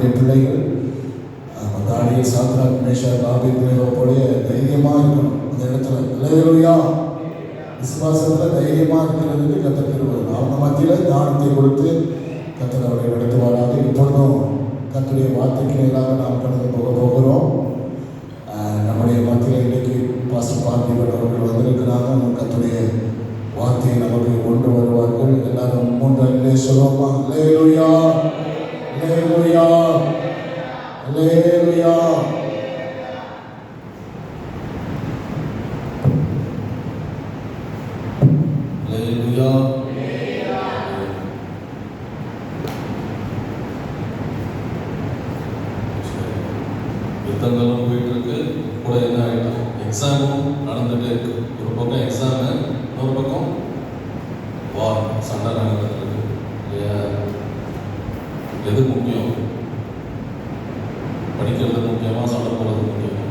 நம்முடைய பிள்ளைகள் தானிய சாத்ராக் மேஷாக் ஆபேத்நேகோவுடைய தைரியமாக இருக்கணும். அந்த இடத்துல அல்லேலூயா விசுவாசத்தில் தைரியமாக இருக்கிறதுக்கு கர்த்தர் கிருபை. அவங்க மத்தியில் ஞானத்தை கொடுத்து கர்த்தர் அவரை நடத்துவாராக. இப்பொழுதும் கர்த்தருடைய வார்த்தைக்கு மேலாக நாம் கடந்து போகிறோம். நம்முடைய மத்தியில் இன்றைக்கு பாஸ்டர் பார்த்திபன் அவர்கள் வந்திருக்கிறாங்க. கர்த்தருடைய வார்த்தையை நமக்கு கொண்டு வருவார்கள். எல்லாரும் மூன்று சொல்லுவோமா? அல்லேலூயா அல்லேலூயா அல்லேலூயா. அல்லேலூயா. யுத்தங்களும் போயிட்டு இருக்கு. கூட என்ன எக்ஸாமும் நடந்துகிட்டே இருக்கு. ஒரு பக்கம் எக்ஸாமு, இன்னொரு பக்கம் வார், சண்டை நடந்துட்டு இருக்கு இல்லையா? எது முக்கியம்? படிக்கிறது முக்கியமா, சண்டை போடுறது முக்கியமா?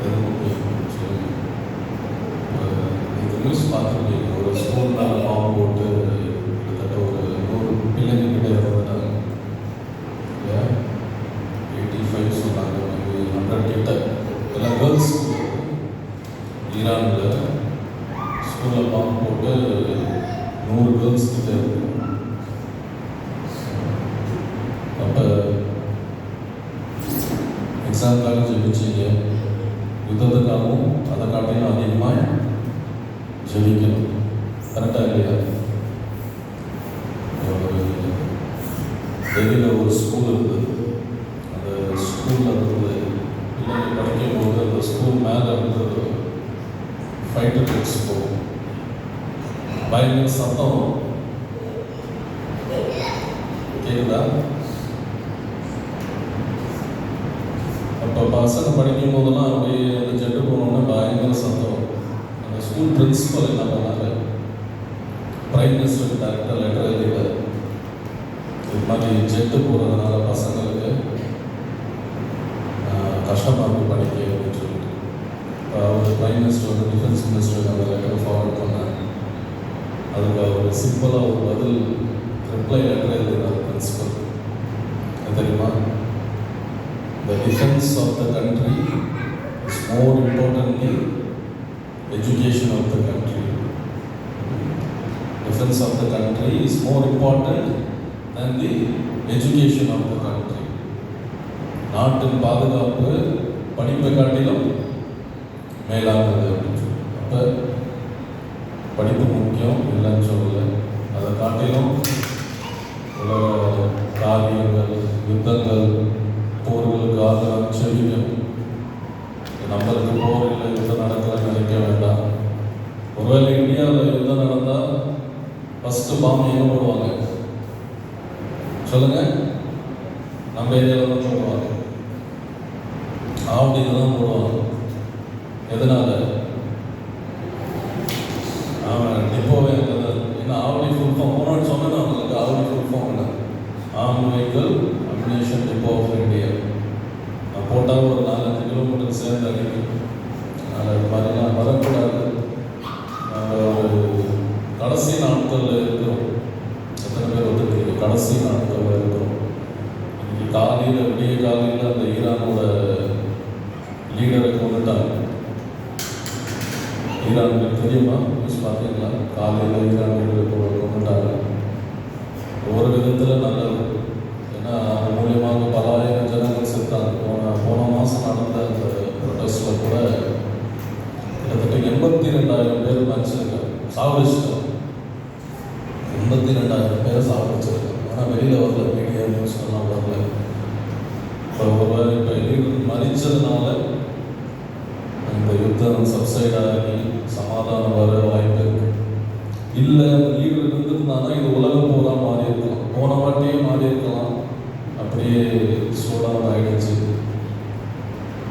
எது முக்கியம்? இந்த நியூஸ் பார்த்துருக்கீங்க. ஒரு ஸ்கூல் மேலே பாம்பு போட்டு கிட்டத்தட்ட ஒரு 100 பிள்ளைங்க கிட்ட இறந்துட்டாங்க இல்லையா? 85 சொன்னாங்க, 100 கிட்ட. எல்லாம் கேர்ள்ஸ் ஸ்கூல். ஈரானில் ஸ்கூலில் பாம்பு போட்டு 100 கேர்ள்ஸ் கிட்ட இருக்கு. அப்போ எக்ஸாம்காக ஜெபிச்சிங்க, யுத்தத்துக்காகவும் அதை காட்டிலும் அதிகமாக ஜெபிக்கணும். கரெக்டாக இல்லையா? டெல்லியில் ஒரு ஸ்கூல் இருக்குது. அந்த ஸ்கூலில் இருந்து பிள்ளைங்க படிக்கும்போது அந்த ஸ்கூல் மேலே இருந்து ஃபைட்டர் ஜெட்ஸ் போகும். பயங்கர சத்தம் கேட்குதா? அப்போ பசங்க படிக்கும் போதெல்லாம் அப்படியே அந்த ஜெட்டு போனோன்னா பயங்கர சத்தம். அந்த ஸ்கூல் பிரின்சிபல் என்ன பண்ணாரு, பிரைம் மினிஸ்டருக்கு டைரக்டாக லெட்டர் எழுதிட்டார். இது மாதிரி ஜெட்டு போகிறதுனால பசங்களுக்கு கஷ்டமாக இருக்குது படிக்க அப்படின்னு சொல்லிட்டு. அவர் பிரைம் மினிஸ்டர் வந்து டிஃபென்ஸ் மினிஸ்டருக்கு அந்த லெட்டர் ஃபார்வர்ட் பண்ணார். அதுக்கு அவர் சிம்பிளாக ஒரு பதில் ரிப்ளை லெட்டர் எழுதினார் பிரின்சிபல். தெரியுமா? The defense of the country is more important than education of the country. Defense of the country is more important than the education of the country. நாட்டின் பாதுகாப்பு படிப்பை காட்டிலும் மேலானது அப்படின்னு சொல்லி. அப்போ படிப்பு முக்கியம் இல்லைன்னு சொல்லலை. அதை காட்டிலும் உலக காரியங்கள், யுத்தங்கள், போர்களுக்காக செவிக்கணும். நம்மளுக்கு போர் இல்லை, யுத்தம் நடக்கலன்னு நினைக்க வேண்டாம். ஒருவேளை இந்தியாவில் யுத்தம் நடந்தால் ஃபஸ்ட்டு பாம்பு எங்கே போடுவாங்க சொல்லுங்க? நம்ம ஏரியாவில் தான் போடுவாங்க. ஆவடியில் தான் போடுவாங்க. எதனால? டிப்போவே இருந்தது. ஏன்னா ஆவடி ஃபுல் ஃபார்ம் போனோன்னு சொன்னேன்னா அவங்களுக்கு ஆவடி ஃபுல் ஃபார்ம் இல்லை. Arm vehicle ammunition depot of India. நான் போட்டால் ஒரு 4-5 கிலோமீட்டர் சேர்ந்து அடிக்கும். அதனால் இது மாதிரிலாம் வரக்கூடாது. நாங்கள் ஒரு கடைசி நாட்களில் இருக்கிறோம். எத்தனை பேர் வந்துருக்கீங்க? கடைசி நாட்களில் இருக்கிறோம். இன்னைக்கு காலையில், விடிய காலையில் அந்த ஈரானோட லீடரை கொண்டுட்டாங்க. ஈரானுக்கு தெரியுமா? நியூஸ் பார்த்தீங்களா? காலையில் ஈரான் லீடரை கொண்டுட்டாங்க. ஒரு விதத்தில் நல்லது. ஏன்னா அது மூலியமாக பல ஆயிரம் ஜனங்கள் செத்தாங்க. போன மாதம் நடந்த அந்த ப்ரொடெஸ்டில் கூட கிட்டத்தட்ட 82,000 பேர் மறிச்சிருக்காங்க, சாவடிச்சிருக்காங்க. 82,000 பேரை சாவடிச்சிருக்காங்க. ஆனால் வெளியில் வரல, மீடியா நியூஸ்லாம் வரல. இப்போ ஒருவேளை இப்போ லீடர் மறிச்சதுனால இந்த யுத்தம் சப்சைடாகி சமாதானம் வர வாய்ப்பு இருக்கு. இல்லை லீடர் இருந்திருந்தாங்கன்னா இது உலகம் பூரா மாறி இருக்கலாம். போன வாட்டியே மாறி இருக்கலாம். அப்படியே சூடாக ஆகிடுச்சு.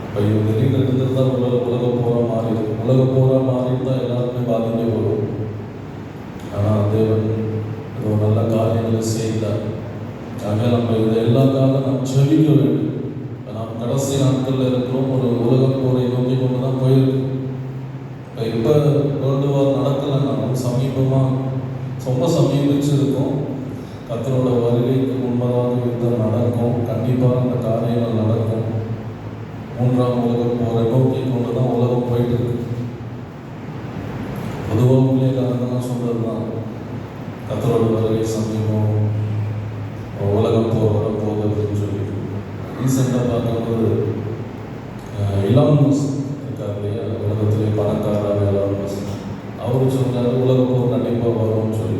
இப்போ இவங்க லீடர் இருந்திருந்தால் உலகம் பூரா மாறி இருக்கும். உலகம் பூரா மாறியிருந்தால் எல்லாருமே பாதிக்கப்படும். ஆனால் தேவன் ஒரு நல்ல காரியங்களை செய்தார். ஆக நம்ம இது எல்லா காலம் நாம் ஜெபிக்க வேண்டும். நாம் கடைசி நாட்களில் இருக்கிறோம். ஒரு உலக போரை நோக்கி கொண்டு தான் போயிருக்கு. இப்போ வேர்ல்டு வார் நடக்கலைன்னா சமீபமாக ரொம்ப சமீபிச்சிருக்கோம். கர்த்தரோட வருகைக்கு முன்பதாக யுத்தம் நடக்கும். கண்டிப்பாக அந்த காரியங்கள் நடக்கும். 3ஆம் உலகப் போரை நோக்கி கொண்டு தான் உலகம் போயிட்டு இருக்கு. பொதுவாக ஊழியக்காரங்கெல்லாம் சொல்கிறது தான், கர்த்தரோட வருகை சமீபம், உலகம் போர் வரப்போகுது அப்படின்னு சொல்லி. ரீசெண்டாக பார்க்கும்போது இலான் மஸ்க் இருக்கார் இல்லையா, உலகத்திலே பணக்காரரான இலான் மஸ்க், அவரு சொன்னார் உலக போர் கண்டிப்பாக வரும்னு சொல்லி.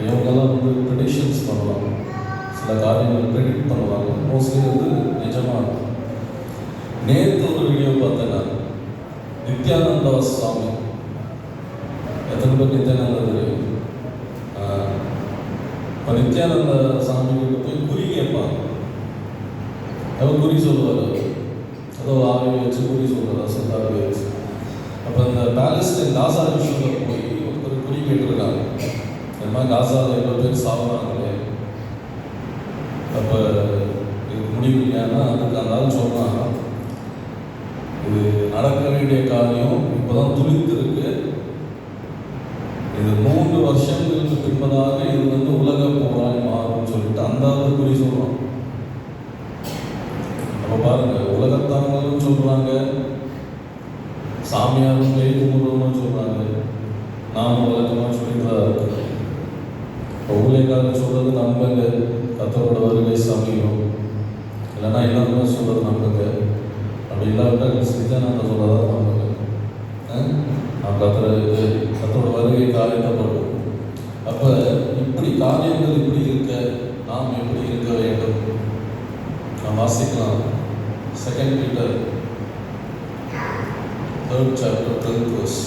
இவங்கெல்லாம் ப்ரெடிக்ஷன்ஸ் பண்ணலாம், சில காரியங்கள் ப்ரெடிக்ட் பண்ணுவாங்க. மோஸ்ட்லி நிஜமாக. நேற்று ஒரு வீடியோ பார்த்தேன்னா, நித்யானந்தா சுவாமி, எத்தனை பேர் நித்யானந்தா தெரியும்? இப்போ நித்யானந்த சாமி கிட்ட போய் குறி கேட்பாங்க. அவர் குறி சொல்லுவார், ஏதோ ஆவி வச்சு குறி சொல்கிறார், சொல்லாவே வச்சு. அப்போ இந்த பாலஸ்டைன் காசா விஷயத்தில் போய் ஒருத்தர் குறி கேட்டிருக்காங்க, இந்த மாதிரி காசாவில் எவ்வளோ பேர் சாப்பிட்றாங்களே, அப்போ இது முடிவு இல்லைன்னா அதுக்கு அந்த ஆள் சொன்னாங்க, இது நடக்க வேண்டிய காரியம் இப்போ தான் துளித்திருக்கு, இது 3 வருஷங்களுக்கு பின்பதாக இது உலக போராய் மாறும்னு சொல்லிட்டு அந்த ஆள் குறி சொல்கிறோம். அப்போ பாருங்க, உலகத்தாங்களும் சொல்கிறாங்க, சாமியாரும் பேய் கும்பிடுவோம்னு சொல்கிறாங்க, நானும் உலகமாக சொல்லிட்டு தான் இருக்கு. இப்போ ஊழியக்காரர் சொல்கிறது நம்புங்க, கர்த்தரோட வருகை சமீபம், இல்லைன்னா எல்லாருமே சொல்கிறது நம்புங்க. அப்படி இல்லாவிட்டால் நித்யானந்தா சொல்கிறதா நம்புங்க. நாம் கர்த்தரோட வருகை காரியப்படும். அப்போ இப்படி காரியங்கள் இப்படி இருக்க நாம் எப்படி இருக்க வேண்டும்? நாம் வாசிக்கலாம். 2 Peter 3rd chapter 12th verse.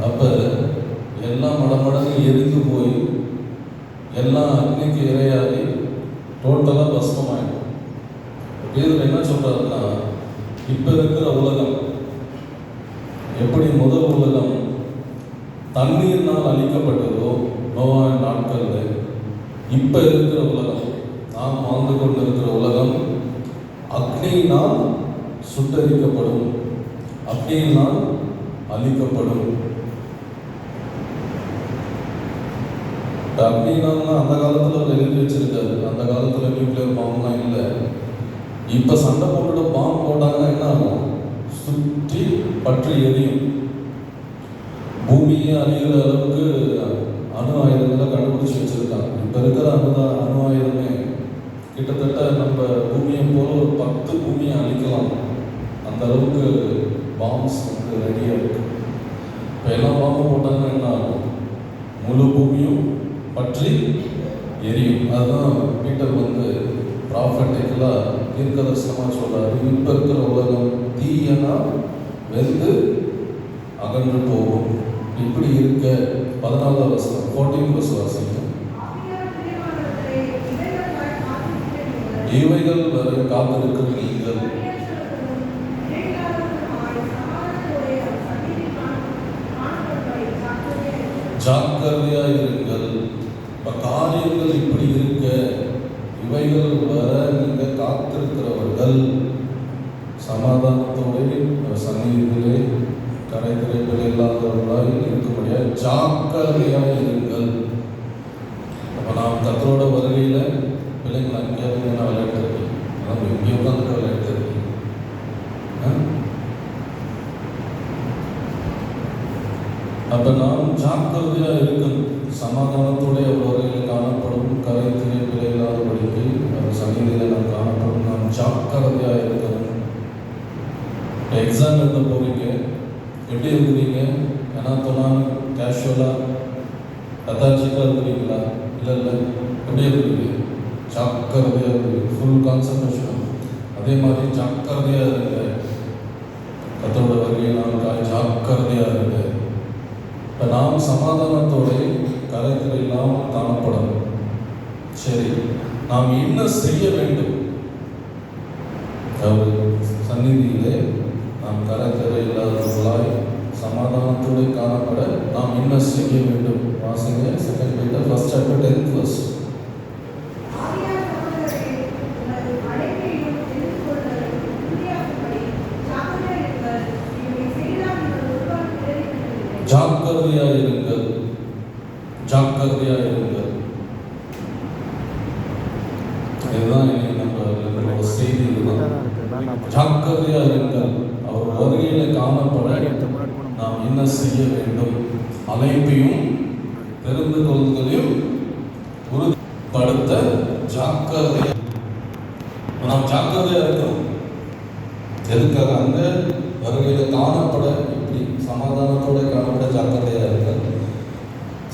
அப்போ எல்லாம் மடமடங்கு எரிந்து போய் எல்லாம் அக்னிக்கு இரையாகி டோட்டலாக பஸ்மமாயிடும். பேதுரு என்ன சொல்கிறாருன்னா, இப்போ இருக்கிற உலகம் எப்படி முதல் உலகம் தண்ணீர்னால் அழிக்கப்பட்டதோ நோவாவின் நாட்களில், இப்போ இருக்கிற உலகம், நாம் வாழ்ந்து கொண்டு இருக்கிற உலகம் அக்னியினால் சுட்டரிக்கப்படும், அக்னியினால் அழிக்கப்படும். அக்னினால்னா அந்த காலத்தில் அவர் எழுதி வச்சிருக்காரு. அந்த காலத்தில் நியூக்ளியர் பாம்புலாம் இல்லை. இப்போ சண்டை போட்டுட்டு பாம்பு போட்டாங்கன்னா என்ன ஆகும்? சுற்றி பற்றி எரியும். பூமியை அழிகிற அளவுக்கு அணு ஆயுதங்களை கண்டுபிடிச்சி வச்சிருக்காங்க. இப்போ இருக்கிற அணு ஆயுதமே கிட்டத்தட்ட நம்ம பூமியை போல ஒரு 10 பூமியை அழிக்கலாம். அந்த அளவுக்கு பாம்ஸ் ரெடியாக இருக்கு. இப்போ எல்லாம் பாம்பு போட்டாங்கன்னா என்ன ஆகும்? முழு பூமியும் பற்றி எரியும். அதுதான் பீட்டர் ப்ராஃபட்டிக்கலாக தீர்க்கதரிசனமாக சொல்கிறார். இப்போ இருக்கிற உலகம் தீயனா வெந்து அகன்று போகும். இப்படி இருக்க 14வது வசனம் 14 verse வாசிங்க. இவைகள் வரை காத்திருக்கிற நீங்கள் ஜாக்கிரதையாக இருங்கள். இப்போ காரியங்கள் இப்படி இருக்க, இவைகள் வர நீங்கள் காத்திருக்கிறவர்கள் சமாதானத்தோடு சந்நிதியிலே கரை திரைப்பில் இல்லாதவர்களாக இருக்கும்படியாக ஜாக்கிரதையாக இருங்கள். அப்போ நாம் கர்த்தரோட வருகையில் பிள்ளைங்களை அங்கேயாவது என்ன விளையாட்டு இருக்கு, நம்ம இங்கே உட்காந்துட்டு விளையாட்டு இருக்கு. அப்போ நாம் ஜாக்கிரதையாக இருக்கணும். சமாதானத்தோடைய வருகையில் காணப்படும், கரை திரைப்பில் இல்லாதபடிக்கு சந்நிதியில் நாம் காணப்படும். நாம் ஜாக்கிரதையாக இருக்கணும். எக்ஸாம் எழுத போகிறீங்க, எப்படி இருக்கிறீங்க? ஏன்னா தொண்ணான்னு கேஷுவலாக கத்தாச்சிக்காக இருக்கிறீங்களா? இல்லை, எப்படி இருக்கிறீங்க? ஜாக்கிரதையாக இருக்குது, ஃபுல் கான்சன்ட்ரேஷன். அதே மாதிரி ஜாக்கிரதையாக இருங்க. கர்த்தரோட வருகையை நாம் ஜாக்கிரதையாக இருங்க. இப்போ நாம் சமாதானத்தோடு கரைத்தில் இல்லாமல் காணப்படணும். சரி, நாம் என்ன செய்ய வேண்டும்? அவர் சந்நிதியிலே நாம் கரைத்திரை இல்லாதவர்களாய் சமாதானத்தோடு காணப்பட நாம் என்ன செய்ய வேண்டும்? வாசிங்க 2 Peter 1st chapter 10th verse. ஜாக்கிரதையாயிருங்கள், ஜாக்கிரதையாயிருங்கள். இதுதான் நம்மளோட செய்தி. ஜாக்கிரதையாயிருங்கள். அவர் வருகையில காணப்பட நாம் என்ன செய்ய வேண்டும்? அழைப்பையும் தெரிந்து கொள்வதையும் உறுதிப்படுத்த ஜாக்கிரதையா நாம் ஜாக்கிரதையா இருக்கணும். எதுக்காக? அந்த வருகையில காணப்பட, இப்படி சமாதானத்தோட காணப்பட ஜாக்கிரதையா இருக்க,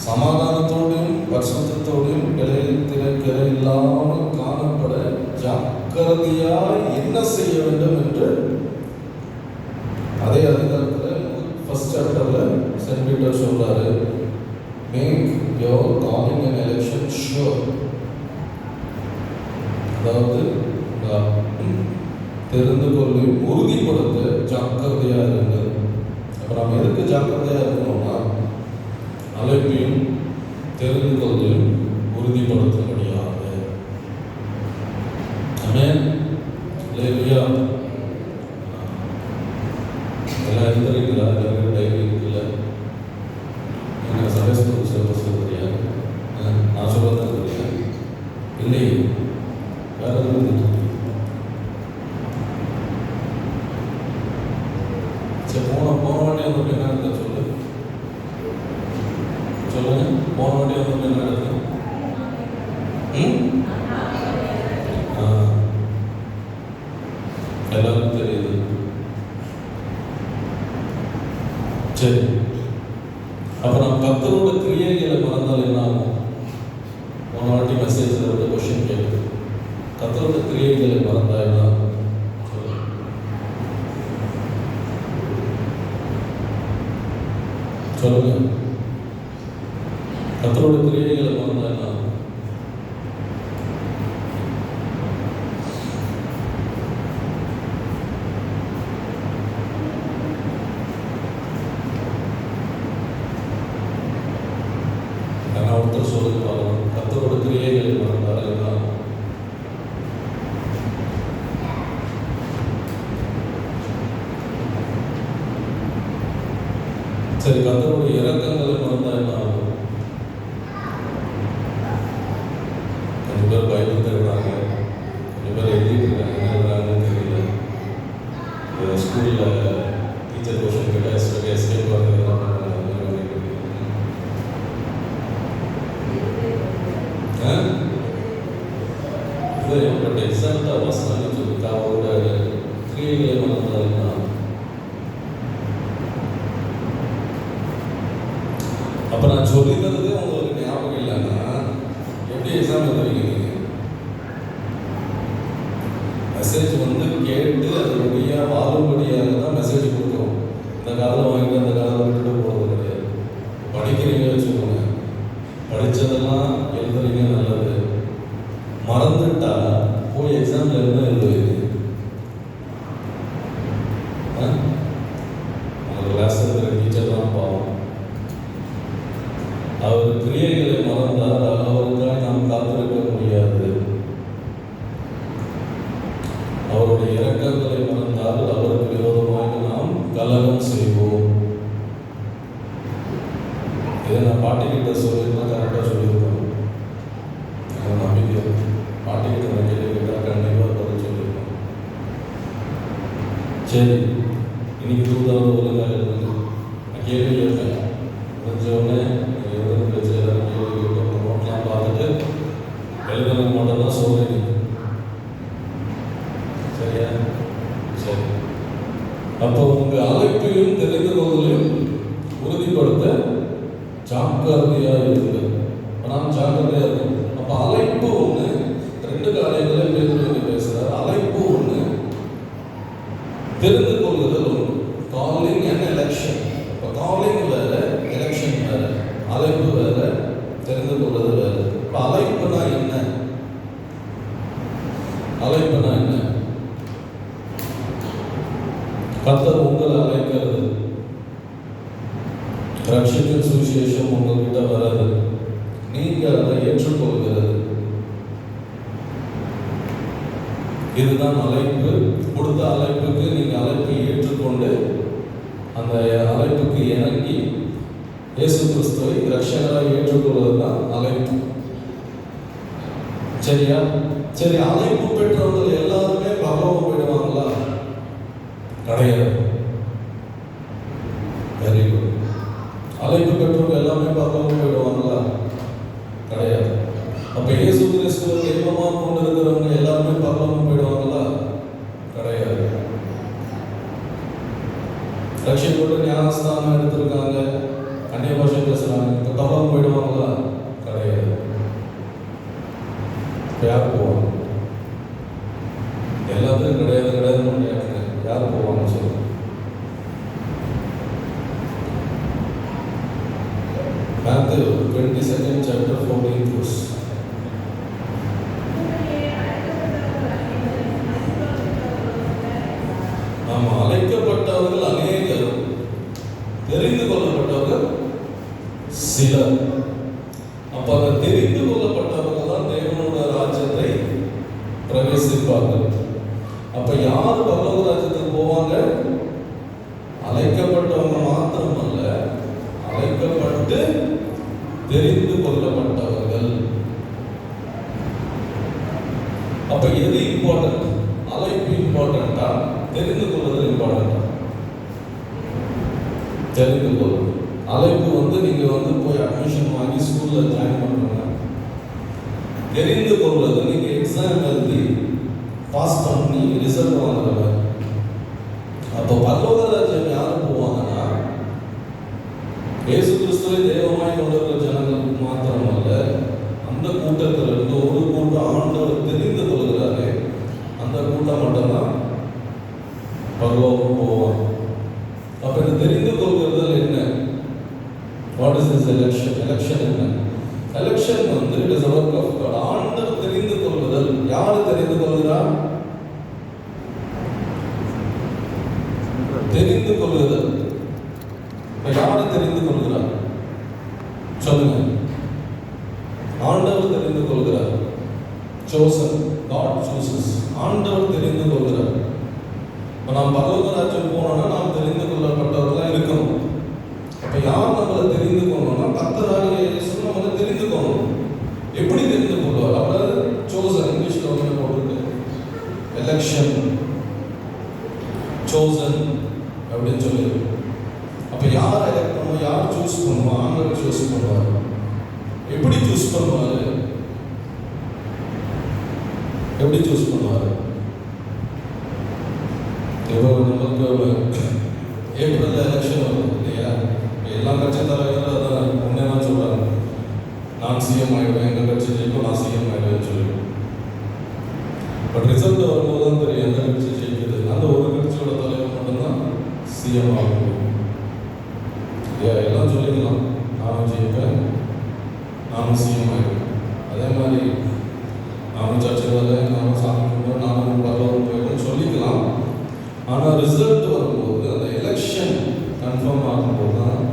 சமாதானத்தோடையும் பரிசுத்தத்தோடையும் கிளை இல்லாமல் காணப்பட ஜாக்கிரதையா என்ன செய்ய வேண்டும் என்று அதே அதிகாரத்தில் ஃபர்ஸ்ட் சாப்டர்ல சென்ட் பீட்டர் சொல்றாரு, make your calling and election sure. அதாவது தெரிந்து கொள்ளி உறுதிப்படுத்த ஜாக்கிரதையா இருங்கள். அப்புறம் நம்ம எதுக்கு ஜாக்கிரதையா இருக்கணும்னா, அழைப்பையும் தெரிந்து கொள்ளையும் உறுதிப்படுத்த முடியாது. ஆமென். அல்லேலூயா. எல்லாம் எழுதுறீங்களா? எல்லாரும் டைரி இருக்குல்ல? நீங்கள் சண்டே ஸ்கூல் சிலபஸ் எழுதுறியா? நான் சொல்றது எழுதுறியா? இல்லை, வேற எதுவும். சரி, போன வாட்டி வந்து என்ன இருக்க சொல்லு சொல்லுங்க. போன வாட்டி வந்து என்ன இருக்கு? எல்லாருக்கும் தெரியுது. சரி, அப்ப நம்ம கர்த்தரோட கிரியைகளை மறந்தால் என்ன ஆகும்? போன வாட்டி மெசேஜ்ல ஒரு கொஸ்டின் கேட்குது, கர்த்தரோட கிரியைகளை மறந்தா என்ன ஆகும்? சொல்லுங்க. கர்த்தரோட கிரியைகளை மறந்தா என்ன ஆகும்? ஒருத்தர் சொல்லுங்க பார்க்கலாம். கர்த்தரோட கிரியைகளை மறந்தால் என்ன ஆகும்? சரி, கர்த்தரோட இரக்கங்களை மறந்தா என்ன ஆகும்? கொஞ்சம் பேர் பைபிள் தருவாங்க, கொஞ்சம் பேர் எழுதிட்டுருக்காங்க, என்ன எழுதுறாங்கன்னு தெரியல. ஸ்கூலில் டீச்சர் கொஸ்டின் கேட்டால் எஸ்கேப் பண்ணுறது என்னோட எக்ஸாம்பிள் வசனம் சொல்லிட்டு அவரோட கிரியைகளை மறந்தாருன்னா, அப்ப நான் சொல்லித்தரதே உங்களுக்கு ஞாபகம் இல்லைன்னா எப்படி எக்ஸாம் எழுதுவீங்க? மெசேஜ் வந்து கேட்டு அது வழியா வாழும்படியாக தான் மெசேஜ் கொடுக்குறோம். இந்த காலம் வாங்கிட்டு அந்த காலம் விட்டுட்டு போகிறது கிடையாது. படிக்கிறீங்க வச்சுக்கோங்க, படித்ததெல்லாம் எழுதுறீங்க, நல்லது. மறந்துட்டா போய் எக்ஸாம்ல என்ன எழுதுவீங்க? உங்கள் கிளாஸ் இருக்கிற டீச்சர் தான் பாவம். அவர் கிரியைகளை மறந்தால் அவருக்காக நாம் காத்திருக்க முடியாது. அவருடைய இரக்கங்களை மறந்தால் அவருக்கு விரோதமாக நாம் கலகம் செய்வோம். இதை நான் பாட்டிக்கிட்ட சொல்லியிருந்தா கரெக்டாக சொல்லியிருக்கோம். நம்பிக்கை பாட்டிக்கிட்ட நான் கேள்விக்கிட்டா கண்டிப்பாக பதில் சொல்லியிருக்கோம். சரி, இன்னைக்கு 2000 ஒழுங்காக எழுதுங்க. நான் கேள்வி கேட்பேன், முடிஞ்சோடனே எழுதுன்னு வச்சு எல்லாரும் கேள்வி கேட்பேன். நோட்லாம் பார்த்துட்டு எழுதுறது மட்டும் தான் சொல்றீங்க. சரியா? சரி. அப்போ உங்க அழைப்பையும் தெரிந்து கொள்வதையும் உறுதிப்படுத்த ஜாக்கிரதையா இருக்குது. நாம் ஜாக்கிரதையா இருக்கும். அப்ப அழைப்பு ஒண்ணு, ரெண்டு காரியங்களை பேசுறாரு. அழைப்பு ஒண்ணு, தெரிந்து கொள்ளுதல் ஒண்ணு. Calling and election. இப்போ காலிங் வேற, எலெக்ஷன் வேற. அழைப்பு வேற, தெரிந்து கொள்ளுதல் வேற. இப்போ அழைப்புனா என்ன? அழைப்புனா என்ன? கர்த்தர் உங்களை அழைக்கிறது, ரட்சிப்பின் சுவிசேஷம் உங்ககிட்ட வராது, நீங்க அதை ஏற்றுக்கொள்கிறது. இதுதான் அழைப்பு. கொடுத்த அழைப்புக்கு நீங்க அழைப்பை ஏற்றுக்கொண்டு அந்த அழைப்புக்கு இணங்கி இயேசு கிறிஸ்துவை இரட்சகராக ஏற்றுக்கொள்வது தான் அழைப்பு. சரியா? சரி, அழைப்பு பெற்றவர்கள் எல்லாருமே பரலோகம் போயிடுவாங்களா? கிடையாது. Very good. அழைப்பு பெற்றவங்க எல்லாமே பரலோகம் போயிடுவாங்களா? கிடையாது. அப்ப இயேசு கிறிஸ்துவை தெய்வமாக கொண்டு இருக்கிறவங்க எல்லாருமே பரலோகம் போயிடுவாங்களா? கிடையாது. ரட்சிக்கப்பட்டு ஞானஸ்தானம் எடுத்திருக்காங்க, அந்நிய பாஷை பேசுறாங்க, இப்போ பரலோகம் போயிடுவாங்களா? கிடையாது. யார் போவாங்க? எல்லாத்துக்கும் கிடையாது கிடையாதுன்னு யார் போவாங்க சொல்லுங்க? Matthew 22nd chapter 14th verse. ஆமா, அழைக்கப்பட்டவர்கள் அநேகர், தெரிந்து கொள்ளப்பட்டவர்கள் சிலர். அப்ப அந்த தெரிந்து கொள்ளப்பட்டவர்கள் தான் தேவனோட ராஜ்யத்தை பிரவேசிப்பார்கள். அப்ப யார் பரலோக ராஜ்யத்துக்கு போவாங்க? அழைக்கப்பட்டவங்க மாத்திரமல்ல, அழைக்கப்பட்டு தெரிந்து கொள்ளப்பட்டவர்கள். அப்ப எது இம்பார்ட்டன்ட்? அழைப்பு இம்பார்ட்டன்டா, தெரிந்து கொள்வது இம்பார்ட்டன்டா? தெரிந்து கொள்வது. அழைப்பு நீங்க போய் அட்மிஷன் வாங்கி ஸ்கூல்ல ஜாயின் பண்ணுங்க. தெரிந்து கொள்வது நீங்க எக்ஸாம் எழுதி பாஸ் பண்ணி ரிசல்ட் வாங்குறவங்க. அப்போ பரலோக ராஜ்யம் யாரு போவாங்கன்னா, இயேசு கிறிஸ்துவை தெய்வமாய் கொண்டிருக்கிற ஜனங்களுக்கு மாத்திரமல்ல, அந்த கூட்டத்தில் இருந்து ஒரு கூட்டம் ஆண்டவர் தெரிந்து கொள்கிறாரே, அந்த கூட்டம் மட்டும்தான் பரலோகம் போவாங்க. அப்ப இந்த தெரிந்து கொள்கிறது என்ன? What is this election? Election என்ன? Election it is a work of God. ஆண்டவர் தெரிந்து கொள்வதல். யாரு தெரிந்து கொள்கிறார்? தெரிந்து கொள்ளுதல். யாரு தெரிந்து கொள்கிறார் சொல்லுங்க? ஆண்டவர் தெரிந்து கொள்கிறார். chosen, God chooses. ஆண்டவர் தெரிந்து கொள்கிறார். நாம் பரலோக ராஜ்யம் போனோம்னா நாம் தெரிந்து கொள்ளப்பட்டவர்களாக இருக்கணும். அப்ப யார் நம்மளை தெரிந்து கொள்ளணும்னா, கர்த்தராகிய இயேசு நம்மளை தெரிந்து கொள்ளணும். எப்படி தெரிந்து கொள்வார்? அவர் chosen, இங்கிலீஷ்ல போட்டிருக்கு எலெக்ஷன், chosen அப்படின்னு சொல்லி. அப்ப யார் எலெக்ட் பண்ணுவோம்? யார் சூஸ் பண்ணுவோம்? ஆண்டவர் சூஸ் பண்ணுவார். எப்படி சூஸ் பண்ணுவாரு? எப்படி சூஸ் பண்ணுவாரு? இப்போ நமக்கு ஏப்ரல் எலெக்ஷன் வரும் இல்லையா? எல்லா கட்சி தலைவரும் அதான் முன்னே தான் சொல்றாங்க, நான் சிஎம் ஆயிடுவேன், எங்க கட்சி ஜெயிக்கும், நான் சிஎம் ஆயிடுவேன்னு சொல்லி. பட் ரிசல்ட் வரும்போது தான் தெரியும் எந்த கட்சி ஜெயிக்குது. அந்த ஒரு கட்சியோட தலைவர் மட்டும்தான் சிஎம் ஆகும். எல்லாம் சொல்லிக்கலாம், நானும் ஜெயிப்பேன், நானும் சிஎம் ஆயிடுவேன். அதே மாதிரி நானும் சர்ச்சையில் வரேன், நானும் சாமி கும்பிடுவேன், நானும் பரலோகம் போயிடுவேன் சொல்லிக்கலாம். ஆனால் ரிசல்ட் வரும்போது, அந்த எலெக்ஷன் கன்ஃபார்ம் ஆகும்போது தான்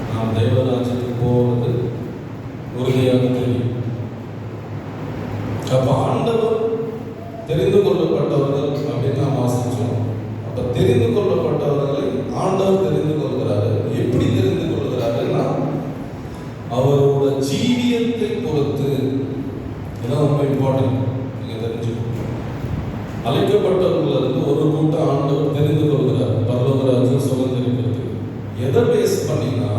நாம் தெய்வராஜ்யத்துக்கு போவது உறுதியாக தெரியும். அப்போ ஆண்டவர் தெரிந்து கொள்ளப்பட்டவர்கள் அப்படின்னு நாம் வாசிச்சோம். அப்போ தெரிந்து கொள்ளப்பட்டவர்களை ஆண்டவர் தெரிந்து கொள்கிறாரு. எப்படி தெரிந்து கொள்கிறாருன்னா, அவரோட ஜீவியத்தை பொறுத்து. இதெல்லாம் ரொம்ப இம்பார்ட்டன்ட், நீங்க தெரிஞ்சுக்கணும். அழைக்கப்பட்டவர்கள் இருந்து ஒரு கூட்டம் ஆண்டவர் தெரிந்து கொள்கிறார் பரலோக ராஜ்யம் சுதந்திரிக்கிறது. எதை பேஸ் பண்ணினா,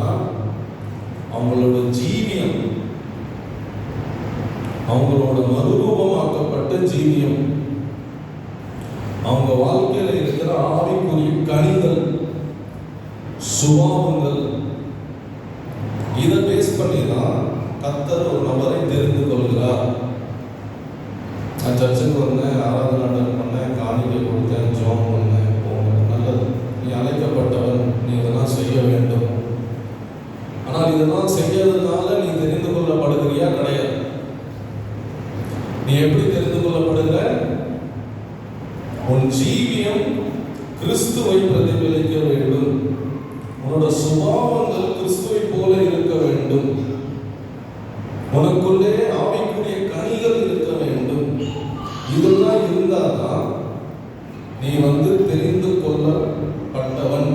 அவங்களோட ஜீவியம், அவங்களோட மறுரூபமாக்கப்பட்ட ஜீவியம், அவங்க வாழ்க்கையில இருக்கிற ஆவிக்குரிய கனிகள், சுபாவங்கள், இதை பேஸ் பண்ணி தான் கர்த்தர் ஒரு நபரை தெரிந்து கொள்கிறார். நான் சர்ச்சுக்கு வந்தேன், ஆராதனை அட்டன் பண்ணேன், காணிக்கை கொடுத்தேன், ஜெபம் பண்ணேன், போனேன், நல்லது. நீ அழைக்கப்பட்டவன், நீ இதெல்லாம் செய்ய வேண்டும். ஆனால் இதெல்லாம் செய்யறதுனால நீ தெரிந்து கொள்ளப்படுகிறியா? கிடையாது. நீ எப்படி தெரிந்து கொள்ளப்படுகிற? உன் ஜீவியம் கிறிஸ்துவை பிரதிபலிக்க வேண்டும். உன்னோட சுபாவங்கள் கிறிஸ்துவை போல இருக்க வேண்டும். உனக்குள்ளே ஆவிக்குரிய கனிகள் இருக்க வேண்டும். இதெல்லாம் இருந்தால்தான் நீ தெரிந்து கொள்ளப்பட்டவன்.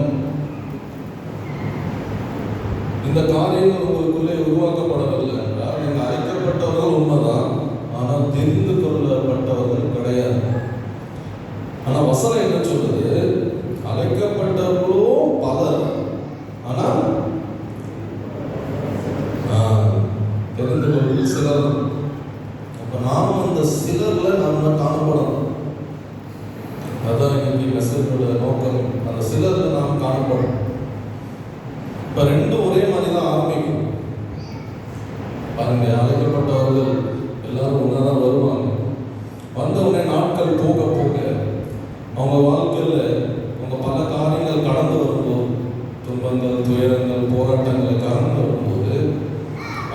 வசனம் என்ன சொல்றது? அழைக்கப்பட்டவர்களோ பலர், ஆனால் தெரிந்து கொள்வது சிலர். அப்ப நாமும் அந்த சிலர்ல நம்ம காணப்படணும். அதான் இன்னைக்கு மெசேஜோட நோக்கம். அந்த சிலர்ல நாம் காணப்படும். இப்ப ரெண்டும் ஒரே மாதிரி தான் ஆரம்பிக்கும். பாருங்க, அழைக்கப்பட்டவர்கள் எல்லாரும் ஒன்றாதான் வருவாங்க. வந்தவுடனே நாட்கள் போக போக அவங்க வாழ்க்கையில் அவங்க பல காரியங்கள் கடந்து வரும்போது, துன்பங்கள், துயரங்கள், போராட்டங்களை கடந்து வரும்போது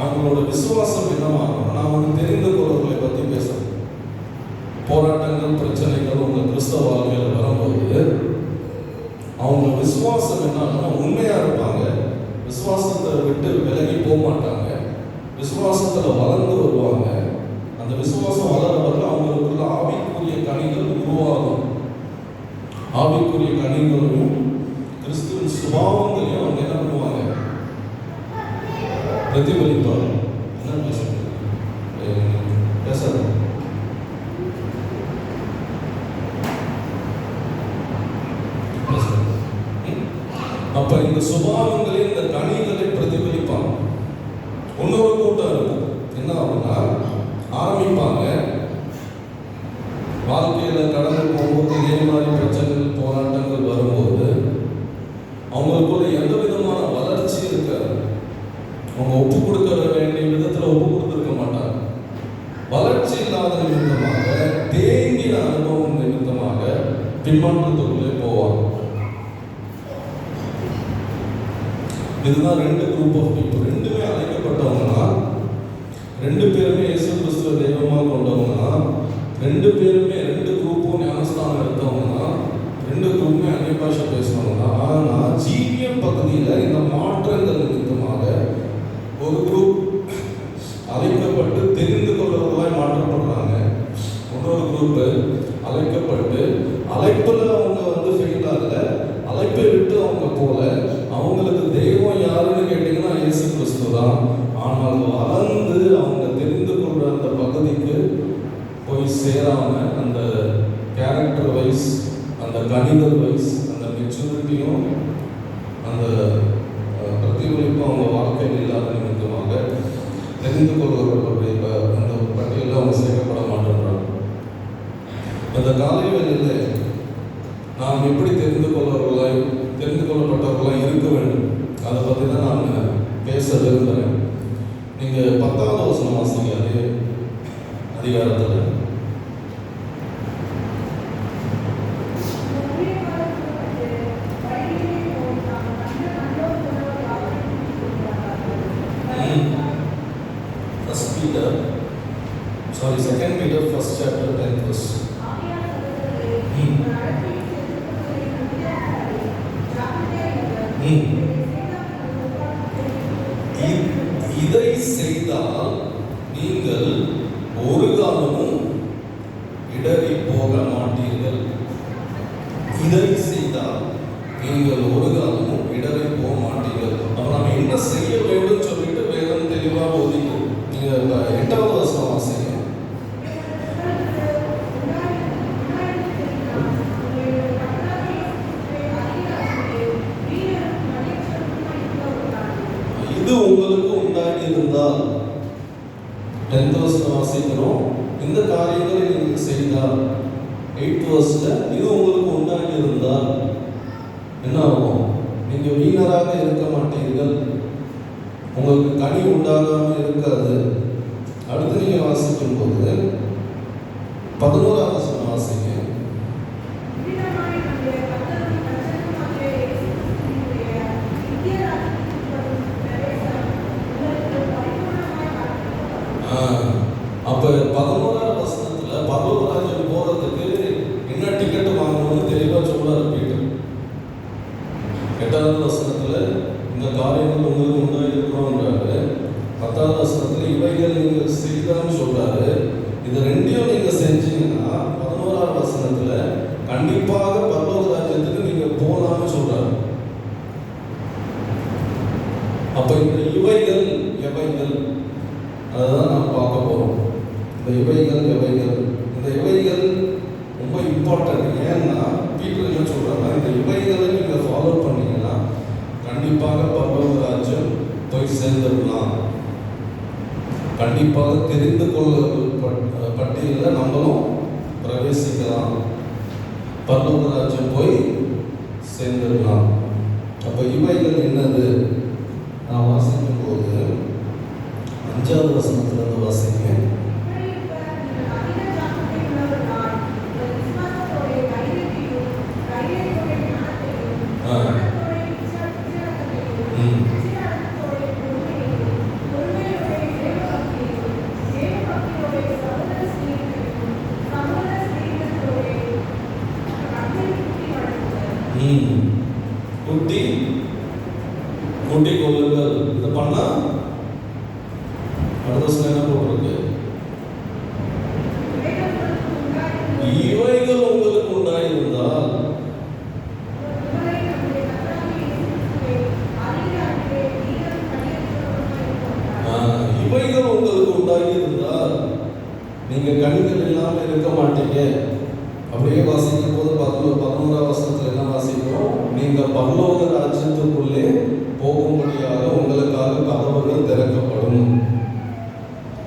அவங்களோட விசுவாசம் என்னவாகும்? நான் வந்து தெரிந்து கொள்வர்களை பற்றி பேசுகிறேன். போராட்டங்கள், பிரச்சனைகள் உங்கள் கிறிஸ்தவ வாழ்க்கையில் வரும்போது அவங்க விசுவாசம் என்னன்னா உண்மையாக இருப்பாங்க. விசுவாசத்தை விட்டு விலகி போக மாட்டாங்க. விசுவாசத்தில் வளர்ந்து வருவாங்க. அந்த விசுவாசம் வளர்றவர்கள் அவங்களுக்குள்ள ஆவிக்குரிய கனிகள் உருவாகும். ஆவிக்குரிய கனிகளையும் கிறிஸ்துவின் சுபாவங்களையும் அவங்க என்ன பண்ணுவாங்க? பிரதிபலிப்பாங்க. என்ன பேசுறது? அப்ப இந்த சுபாவங்களை, இந்த கனிகளை பிரதிபலிப்பாங்க. இன்னொரு கூட்டம் இருக்கும். என்ன அப்படின்னா, ஆரம்பிப்பாங்க, வாழ்க்கையில் கடந்து போகும்போது இதே மாதிரி பிரச்சனைகள், போராட்டங்கள் வரும்போது அவங்களுக்குள்ள எந்த விதமான வளர்ச்சி இருக்காது. அவங்க ஒப்பு கொடுக்க வேண்டிய விதத்தில் ஒப்பு கொடுத்துருக்க மாட்டாங்க. வளர்ச்சி இல்லாத நிமித்தமாக, தேங்கின அனுபவம் நிமித்தமாக பின்மாற்றத்துக்குள்ளே போவாங்க. இதுதான் ரெண்டு குரூப் ஆஃப் பீப்புள். ரெண்டுமே அழைக்கப்பட்டவங்கன்னா, ரெண்டு பேருமே இயேசு கிறிஸ்துவ தெய்வமாக கொண்டவங்கன்னா, ரெண்டு பேருமே ரெண்டு குரூப்பும் ஞானஸ்தானம் எடுத்தவங்கன்னா, ரெண்டு குரூப்புமே அந்நிய பாஷை பேசுவாங்கன்னா. ஆனால் ஜீவியம் பகுதியில் இந்த மாற்றங்கள் நிமித்தமாக ஒரு குரூப் அழைக்கப்பட்டு தெரிந்து கொள்வதாய் மாற்றப்படுறாங்க. இன்னொரு குரூப்பு அழைக்கப்பட்டு அழைப்பில் அவங்க வந்து ஃபெயில் ஆகல, அழைப்பை விட்டு அவங்க போல. அவங்களுக்கு தெய்வம் யாருன்னு கேட்டீங்கன்னா இயேசு கிறிஸ்து தான். ஆனால் வளர்ந்து அவங்க தெரிந்து கொள்ற அந்த பகுதிக்கு போய் சேராம, அந்த கேரக்டர் வைஸ், அந்த கணிதல் வைஸ், அந்த மெச்சூரிட்டியும் அந்த பிரதிபலிப்பும் அவங்க வாழ்க்கையில் இல்லாத நிமித்தமாக தெரிந்து கொள்வர்களுடைய அந்த பட்டியலில் அவங்க சேர்க்கப்பட மாட்டேன்றாங்க. அந்த காலை வேளையில் நாம் எப்படி தெரிந்து கொள்ளப்பட்டவர்களாய் இருக்க வேண்டும், அதை பற்றி தான் நான் பேச விரும்புகிறேன். நீங்கள் 10வது வசனம் வாசிங்க. அதே அதிகாரத்தில் Second Peter 1st chapter 10th verse. இதை செய்தால் நீங்கள் ஒரு காலமும் இடறி போக மாட்டீர்கள். இதை செய்தால் நீங்கள் ஒரு காலமும் இடறி போக மாட்டீர்கள். அப்ப நம்ம என்ன செய்ய வேண்டும் சொல்லிட்டு வேதம் தெளிவாக போதிக்கும். நீங்க 8வது வசனம் வாசிங்க. இது உங்களுக்கு உண்டாகி இருந்தால், 10th வசனம் வாசிக்கிறோம். இந்த காரியங்களை நீங்கள் செய்தால், 8th வசனம், இது உங்களுக்கு உண்டாகி இருந்தால் என்ன ஆகும்? நீங்க வீணராக இருக்க மாட்டீர்கள். உங்களுக்கு கனி உண்டாகாமல் இருக்காது. அடுத்து நீங்க வாசிக்கும் போது 11வது வசனம் வாசிங்க. அப்ப 11வது வசனத்துல பரலோகராஜ்யம் போறதுக்கு என்ன டிக்கெட் வாங்கணும்னு தெளிவா சொல்றாரு பீட்டர். 8வது வசனத்துல இந்த காரியங்கள் உங்களுக்கு முன்னாடி இருக்கிறோம்ன்றாரு. 10வது வசனத்துல இவைகள் நீங்கள் செய்தான்னு சொல்றாரு. இது ரெண்டையும் நீங்க செஞ்சீங்கன்னா 11வது வசனத்துல கண்டிப்பாக பரலோகராஜ்யத்துக்கு நீங்க போகலாம்னு சொல்றாரு. அப்ப இந்த இவைகள் எவைகள் அதுதான் நாம் பார்க்க போறோம். இந்த இவைகள் எவைகள், இந்த இவைகள் ரொம்ப இம்பார்ட்டன்ட். ஏன்னா கண்டிப்பாக தெரிந்து கொள்ள பட்டியலில் நம்மளும் பிரவேசிக்கலாம், பரலோக ராஜ்யம் போய் சேர்ந்துடலாம். அப்போ இவைகள் என்னது? நான் வாசிக்கும் போது 5வது வசனத்திலிருந்து வாசிக்கிறேன். கூட்டி கொள்ளுங்கள். இதை பண்ணா அடுத்த என்ன போட்டிருக்கு? இவைகள் உங்களுக்கு உண்டாயிருந்தால் இவைகள் உங்களுக்கு உண்டாகியிருந்தால் நீங்க கண்கள் இல்லாமல் இருக்க மாட்டீங்க. அப்படியே வாசிக்கும் போது 11வது வசனத்தில் என்ன வாசிக்கிறோம்? நீங்க பரலோக ராஜ்யத்துக்குள்ளே போகும்படியாக உங்களுக்காக கதவுகள் திறக்கப்படும்.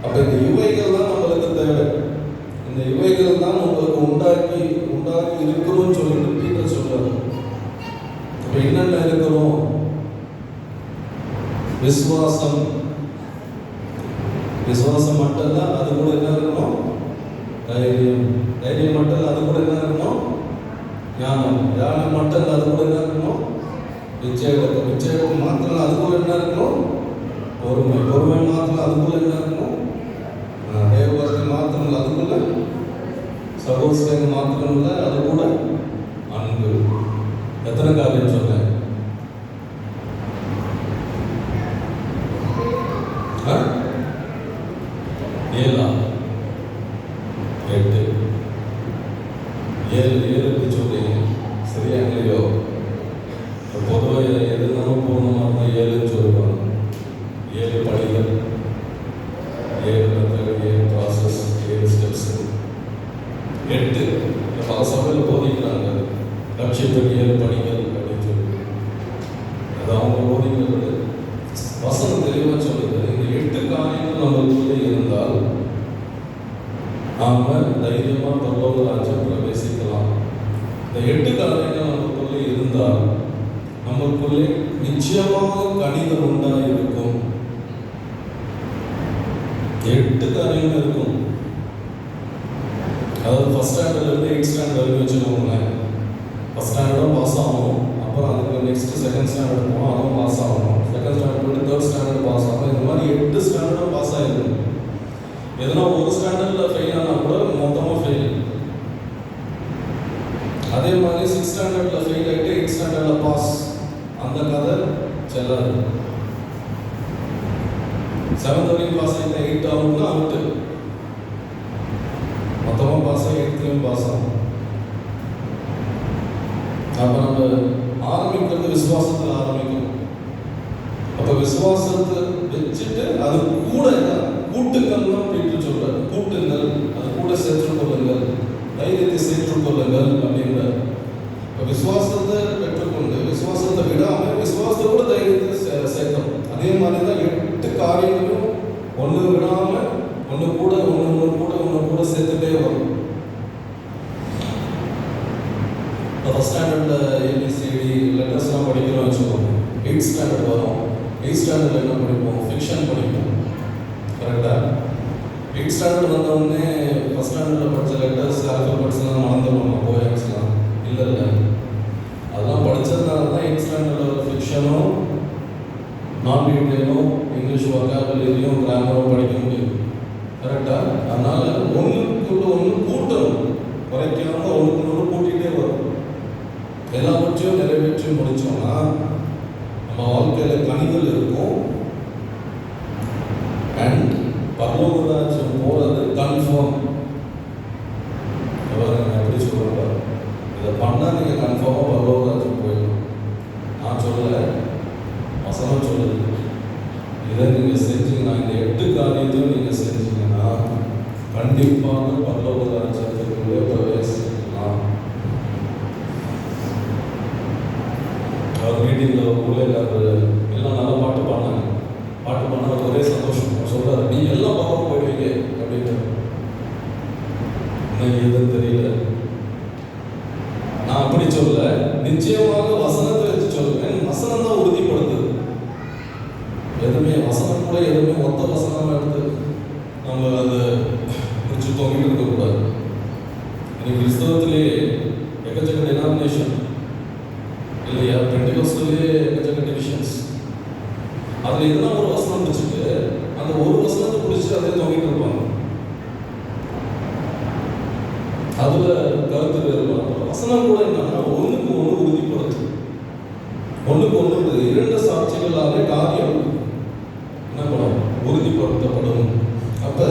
அப்ப இந்த இவைகள் தான் நம்மளுக்கு தேவை. இந்த இவைகள் தான் உங்களுக்கு உண்டாக்கி இருக்கணும்னு சொல்லிட்டு பீட்டர் சொல்றாரு. அப்ப என்னென்ன இருக்கணும்? விசுவாசம் மட்டும் இல்ல, அது கூட என்ன இருக்கணும்? தைரியம் மட்டும் இல்ல, அது கூட என்ன இருக்கணும்? ஞானம் மட்டும் இல்ல, அது கூட என்ன இருக்கணும்? விச்சேகம் மாத்திரம் அது கூட என்ன இருக்கணும்? பொறுமை மாத்திரம் அது கூட என்ன இருக்கணும்? தேவபக்தி மாத்திரம் இல்லை, அது கூட சகோதரங்க மாத்திரம் இல்லை, அது கூட அன்பு. எத்தனை காரியம் சொன்னேன்? 7 சொல்றீங்க, சரியா இல்லையோ? பொதுவாக எதுனாலும் பூர்ணமாக 7 சொல்லுவாங்க. 7 படிகள், 7 மெத்தட், 7 ப்ராசஸ், 7 ஸ்டெப்ஸ். 8 பல சபையில் போதிக்கிறாங்க, லட்சியத்துக்கு 7 படிகள் அப்படின்னு சொல்லி. அது அவங்க போதிக்கிறது வசனம் தெளிவாக சொல்லுது. இந்த 8 காரியங்கள் நம்மளுக்குள்ளே இருந்தால் நாம தைரியமா பரலோக ராஜ்யம் பிரவேசிக்கலாம். இந்த 8 காரியங்கள் நமக்குள்ளே இருந்தால் நமக்குள்ளே நிச்சயமாக கனிகள் உண்டாயிருக்கும். 8 காரியங்கள் இருக்கும். அதாவது ஃபர்ஸ்ட் ஸ்டாண்டர்ட்ல இருந்து 8th ஸ்டாண்டர்ட் வரைக்கும் வச்சுக்கோங்களேன். ஃபர்ஸ்ட் ஸ்டாண்டர்டும் பாஸ் ஆகணும், அப்புறம் அதுக்கு நெக்ஸ்ட் செகண்ட் ஸ்டாண்டர்ட் போகணும், அதுவும் பாஸ் ஆகணும், செகண்ட் ஸ்டாண்டர்ட் போட்டு 3rd ஸ்டாண்டர்ட் பாஸ் ஆகணும். இந்த மாதிரி 8 ஸ்டாண்டர்டும் பாஸ் ஆகிருக்கும். எதனா ஒரு ஸ்டாண்டர்டில் ஃபெயில் ஆனால் கூட மொத்தமாக ஃபெயில். அதே மாதிரி 6th ஸ்டாண்டர்டில் ஃபெயில் ஆகிட்டு 8th ஸ்டாண்டர்டில் பாஸ், அந்த கதை செல்லாது. 7th வரைக்கும் பாஸ் ஆகிட்ட 8 ஆகும்னா அவுட்டு, மொத்தமாக பாஸ் ஆகி 8th பாஸ் ஆகும். அப்போ நம்ம ஆரம்பிக்கிறது விசுவாசத்தில் ஆரம்பிக்கும். அப்போ விசுவாசத்தை வச்சுட்டு அது கூட கூட்டுங்கள்லாம் போயிட்டு சொல்றாரு. கூட்டுங்கள், அது கூட சேர்த்துக்கொள்ளுங்கள், தைரியத்தை சேர்த்துக்கொள்ளுங்கள் அப்படின்ற. விசுவாசத்தை பெற்றுக்கொண்டு விசுவாசத்தை விடாமல் விசுவாசத்தை கூட தைரியத்தை சேர்க்கணும். அதே மாதிரி தான் 8 காரியங்களும் ஒன்று விடாமல் ஒன்று கூட சேர்த்துட்டே வரும். ஃபர்ஸ்ட் ஸ்டாண்டர்டில் ஏபிசிடி லெட்டர்ஸ்லாம் படிக்கிறோம் வச்சுக்கோங்க. 8th ஸ்டாண்டர்ட் வரும். 8th ஸ்டாண்டர்டில் என்ன படிப்போம்? ஃபிக்ஷன் படிப்போம். கரெக்டாக 8th ஸ்டாண்டர்ட் வந்தவுடனே ஃபர்ஸ்ட் ஸ்டாண்டர்டில் படித்த லெட்டர்ஸ், ஆல்ஃபபெட்ஸ்லாம் மறந்துடுவோம், போயம்ஸ்லாம். இல்லை, அதெல்லாம் படித்ததுனால தான் 8th ஸ்டாண்டர்டில் ஃபிக்ஷனும் நான் டீட்டெயிலும் இங்கிலீஷ் வொக்காபுலரியும் கிராமரும் படிக்க முடியும். கரெக்டாக? அதனால் ஒன்றுக்குள்ள ஒன்று கூட்டணும், குறைக்காம ஒன்றுக்குள்ள ஒன்று கூட்டிகிட்டே வரும். எல்லாவற்றையும் நிறைவேற்றி முடித்தோம்னா நம்ம வாழ்க்கையில் கனிகள் இருக்கும். அண்ட் பரலோக ராஜ்யம் போகிறது கன்ஃபார்ம். எப்படி சொல்கிறோம்? இதை பண்ணால் நீங்கள் கன்ஃபார்மாக பரலோக ராஜ்யம் போயிடணும். நான் சொல்லலை, வசனம் சொல்லுது. இதை நீங்கள் செஞ்சீங்கன்னா, இந்த 8 காரியத்தையும் நீங்கள் செஞ்சீங்கன்னா கண்டிப்பாக பரலோக ராஜ்யத்துக்குள்ளே பிரவேசிக்கலாம். அவர் மீட்டிங்கில் ஊழியர்கள் எல்லாம் நல்லா பாட்டு பாடினாங்க. ஒரே சந்தோஷம். சொல்கிறார், நீ எல்லாம் பக்கம் என்ன ஏதுன்னு தெரியல. நான் அப்படி சொல்ல, நிச்சயமாக வசனத்தை வச்சு சொல்லுவேன். வசனம் தான் உறுதிப்படுத்துது. எதுவுமே வசனம் கூட எதுவுமே மொத்த வசனமாக எடுத்து நம்ம அதை குறித்து தொங்கிட்டு இருக்கக்கூடாது. இன்னைக்கு கிறிஸ்தவத்திலேயே எக்கச்சக்க டினாமினேஷன் இல்லையா, பெண்டெகோஸ்டல்லே எக்கச்சக்க டிவிஷன்ஸ். அதில் எதுனா ஒரு வசனம் பிடிச்சிட்டு அந்த ஒரு வசனத்தை பிடிச்சி அதே தொங்கிட்டு இருப்பாங்க. அதுல கருத்து வேறுபாடு. வசனம் கூட என்னன்னா ஒண்ணுக்கு ஒன்று உறுதிப்படுத்தும். ஒண்ணுக்கு ஒன்று இரண்டு சாட்சிகளாலே காரியம் என்ன பண்ணும், உறுதிப்படுத்தப்படும். அப்ப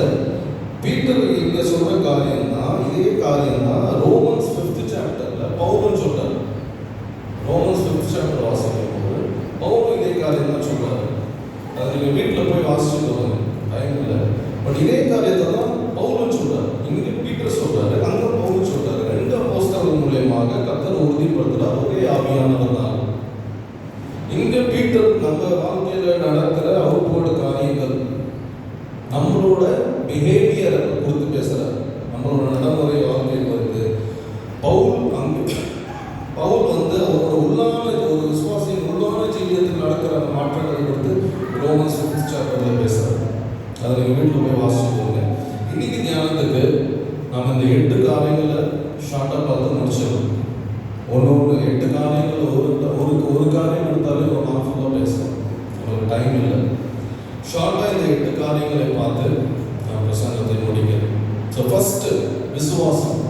பீட்டர் இங்க சொல்ற காரியம் தான், இதே காரியம் தான் ரோமன்ஸ் 5th சாப்டர்ல பவுலும் சொல்றாரு. ரோமன்ஸ் 5th சாப்டர் வாசிக்கும் போது பவுலும் இதே காரியம் தான் சொல்றாரு. அது நீங்க வீட்டில் போய் வாசிச்சுட்டு வாங்க, டைம் இல்லை. பட் இதே காரியத்தை தான் பவுலும் சொல்றாரு. இங்க பீட்டர் சொல்றாரு, அங்க பவுலும் சொல்றாரு. ரெண்டு அப்போஸ்தலர்கள் மூலமாக கர்த்தர் உறுதிப்படுத்துறார், ஒரே ஆவியானவர் தான். இங்க பீட்டர் நம்ம வாழ்க்கையில நடக்கிற அவுட்வர்டு காரியங்கள், நம்மளோட பிஹேவியரை குறித்து பேசுறார், நம்மளோட நடைமுறை வாழ்க்கையில் வருது. பவுல் வந்து அவரோட உள்ளான ஒரு விசுவாசியின் உள்ளான ஜீவியத்தில் நடக்கிற மாற்றங்களை குறித்து ரோமன்ஸ் 5th சாப்டர்ல பேசுறாரு. அதை நீங்கள் வீட்டில் போய் வாசிச்சுக்கோங்க. இன்னைக்கு தியானத்துக்கு நம்ம இந்த 8 காரியங்களை ஷார்ட்டாக பார்த்து முடிச்சிடணும். ஒன்று 8 காரியங்கள் ஒரு காரியம் எடுத்தாலே ஒரு நாள் ஃபுல்லாக பேசலாம், நமக்கு டைம் இல்லை. ஷார்ட்டாக இந்த 8 காரியங்களை பார்த்து நான் பிரசங்கத்தை முடிக்கிறேன். ஸோ ஃபர்ஸ்ட் விசுவாசம்.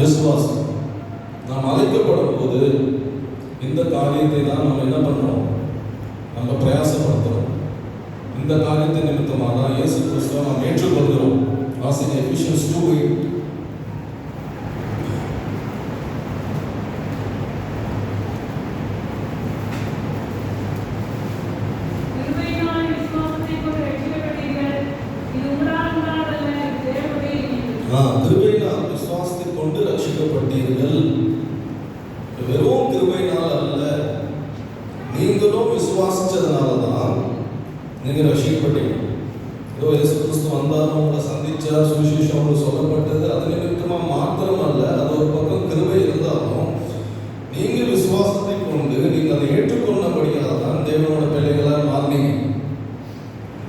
விசுவாசம் நாம் அழைக்கப்படும் போது இந்த காரியத்தை தான் நம்ம என்ன பண்ணுறோம், நம்ம பிரயாசப்படுத்துகிறோம். இந்த காரியத்தை நிமித்தமாக தான் இயேசு கிறிஸ்துவை நாம் ஏற்றுக்கொள்கிறோம். வாசிங்க எபிசியன்ஸ் 2:8. கிருபையினால் விசுவாசத்தை கொண்டு ரட்சிக்கப்பட்டீர்கள். வெறும் கிருபையினால் அல்ல, நீங்களும் விசுவாசிச்சதுனால தான் நீங்க ரட்சிக்கப்பட்டீங்க. ஏதோ இயேசு கிறிஸ்து வந்தாலும் உங்களை சந்திச்சார், சுவிசேஷம் உங்களுக்கு சொல்லப்பட்டது, அது நிமித்தமா மாத்திரம் அல்ல, அது ஒரு பக்கம் கிருபை இருந்தாலும் நீங்க விசுவாசத்தை கொண்டு நீங்க அதை ஏற்றுக்கொண்டபடியாக தான் தேவனோட பிள்ளைகளாக மாறினீங்க.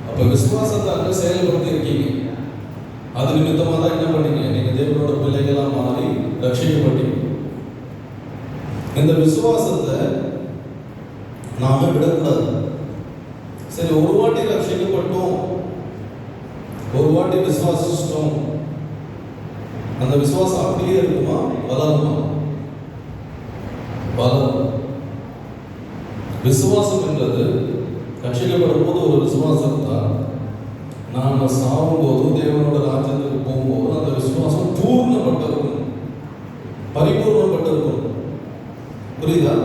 அப்ப விசுவாசத்தை அங்க செயல்படுத்தி இருக்கீங்க. அது நிமித்தமாக தான் என்ன பண்ணீங்க, நீங்க தேவனோட பிள்ளைகளாக மாறி ரட்சிக்கப்பட்டீங்க. இந்த விசுவாசத்தை நாம விடக்கூடாது. சரி, ஒரு வாட்டி ரட்சிக்கப்பட்டோம், ஒரு வாட்டி விசுவாசிச்சிட்டோம், அந்த விசுவாசம் அப்படியே இருக்குமா, வளருமா? வளரும். விசுவாசம் என்றது ரட்சிக்கப்படும் போது ஒரு விசுவாசம் தான். நாம சாகும் போதும் தேவனோட ராஜ்யத்துக்கு போகும்போது அந்த விசுவாசம் பூர்ணப்பட்டிருக்கும், பரிபூர்ணப்பட்டிருக்கும். புரியுதா?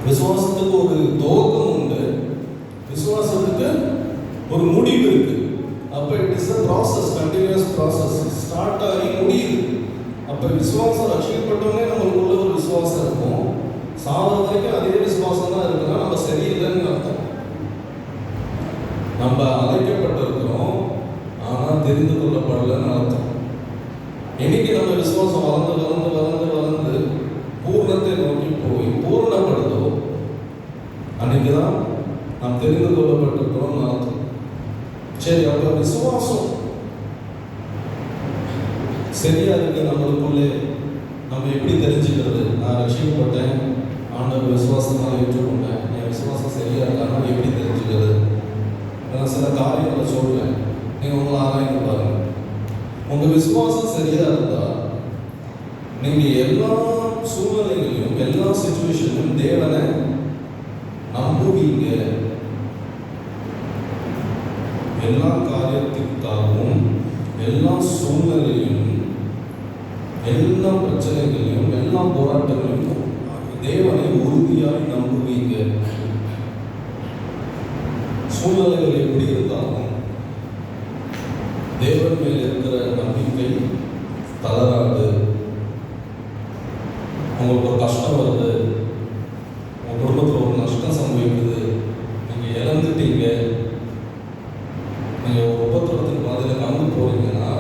விசுவாசத்துக்கு ஒரு துவக்கம் உண்டு, விசுவாசத்துக்கு ஒரு முடிவு இருக்கு. அப்ப it is a process, continuous process. Start ஆகி முடியுது. அப்ப விசுவாசம் ரட்சிக்கப்பட்டோன்னே நம்மளுக்குள்ள ஒரு விசுவாசம் இருக்கும். சாவர வரைக்கும் அதே விசுவாசம் தான் இருக்குன்னா நம்ம சரியில்லைன்னு அர்த்தம். நம்ம அழைக்கப்பட்டிருக்கிறோம், ஆனா தெரிந்து கொள்ளப்படலைன்னு அர்த்தம். இன்னைக்கு நம்ம விசுவாசம் வளர்ந்து வளர்ந்து வளர்ந்து வளர்ந்து பூர்ணத்தை நோக்கி போய் பூர்ணப்படுதோ அன்னைக்குதான் நாம் தெரிந்து கொள்ளப்பட்டிருக்கிறோம் அர்த்தம். சரி, அப்ப விசுவாசம் சரியா இருக்கு நம்மளுக்குள்ளே நம்ம எப்படி தெரிஞ்சுக்கிறது? நான் ரட்சிக்கப்பட்டேன், ஆண்டவர் விசுவாசமாக ஏற்றுக்கொண்டேன், என் விசுவாசம் சரியா இருக்கானா எப்படி தெரிஞ்சுக்கிறது? நான் சில காரியங்களை சொல்றேன், நீங்க உங்களை ஆராய்ந்து பாருங்க. உங்க விசுவாசம் சரியா இருந்தா நீங்க எல்லா சூழ்நிலைகளையும் எல்லா சிச்சுவேஷன்லையும் தேவனை நம்புவீங்க. எல்லா காரியத்திற்காகவும் எல்லா சூழ்நிலையும் எல்லா பிரச்சனைகளையும் எல்லா போராட்டங்களையும் தேவனை உறுதியாய் நம்புவீங்க. சூழ்நிலைகள் எப்படி இருந்தாலும் தேவன் மேல் இருக்கிற நம்பிக்கை தளராது. உங்களுக்கு ஒரு கஷ்டம் வருது, உங்க குடும்பத்தில் ஒரு நஷ்டம் சம்பவிக்குது, நீங்க இழந்துட்டீங்க, நீங்க ஒரு உபத்திரத்தின் பாதையில கடந்து போறீங்கன்னா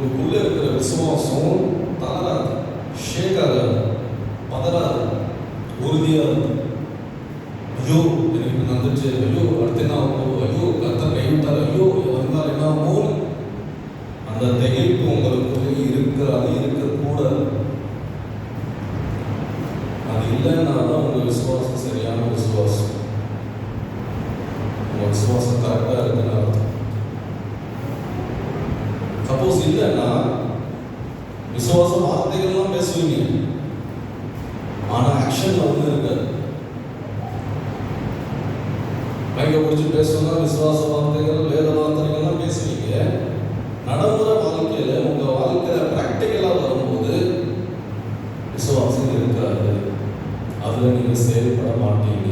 உங்களுக்குள்ளே இருக்கிற விசுவாசம் தளராது, ஷேக் ஆகாது, பதறாது, உறுதியாக இருக்கும். ஐயோ எனக்கு நடந்துச்சு, ஐயோ அடுத்து என்ன ஆகும், ஐயோ கர்த்தர் கைவிட்டார், ஐயோ வந்தால் என்ன ஆகும், அந்த திகைப்பு உங்களுக்குள்ளே இருக்கக்கூடாது. அது இல்லைன்னா தான் உங்கள் விசுவாசம் சரியான விசுவாசம். உங்கள் விசுவாசம் கரெக்டாக இருக்குன்னு அர்த்தம். சப்போஸ் இல்லைன்னா விசுவாச வார்த்தைகள்லாம் பேசுவீங்க, ஆனால் ஆக்ஷன்ல ஒன்றும் இருக்காது. மைக்கை பிடிச்சி பேசுனா விசுவாச வார்த்தைகள், வேத வார்த்தைகள்லாம் பேசுவீங்க. நடைமுறை வாழ்க்கையில உங்க வாழ்க்கையில பிராக்டிக்கலா வரும்போது விசுவாசம் இருக்காது. அதுல நீங்க செயல்பட மாட்டீங்க.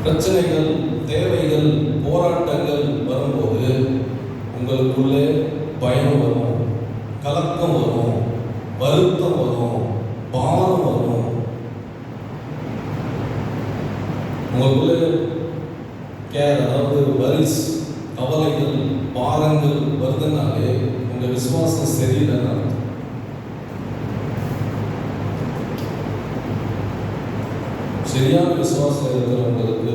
பிரச்சனைகள், தேவைகள், போராட்டங்கள் வரும்போது உங்களுக்குள்ளே பயம் வரும், கலக்கம் வரும், வருத்தம் வரும், பாரம் வரும். உங்களுக்குள்ளே அதாவது வரிஸ், கவலைகள், பாரங்கள் வருதுனாலே உங்க விசுவாசம் சரியில்லைன்னா சரியான விசுவாசம் இருக்கிறவங்களுக்கு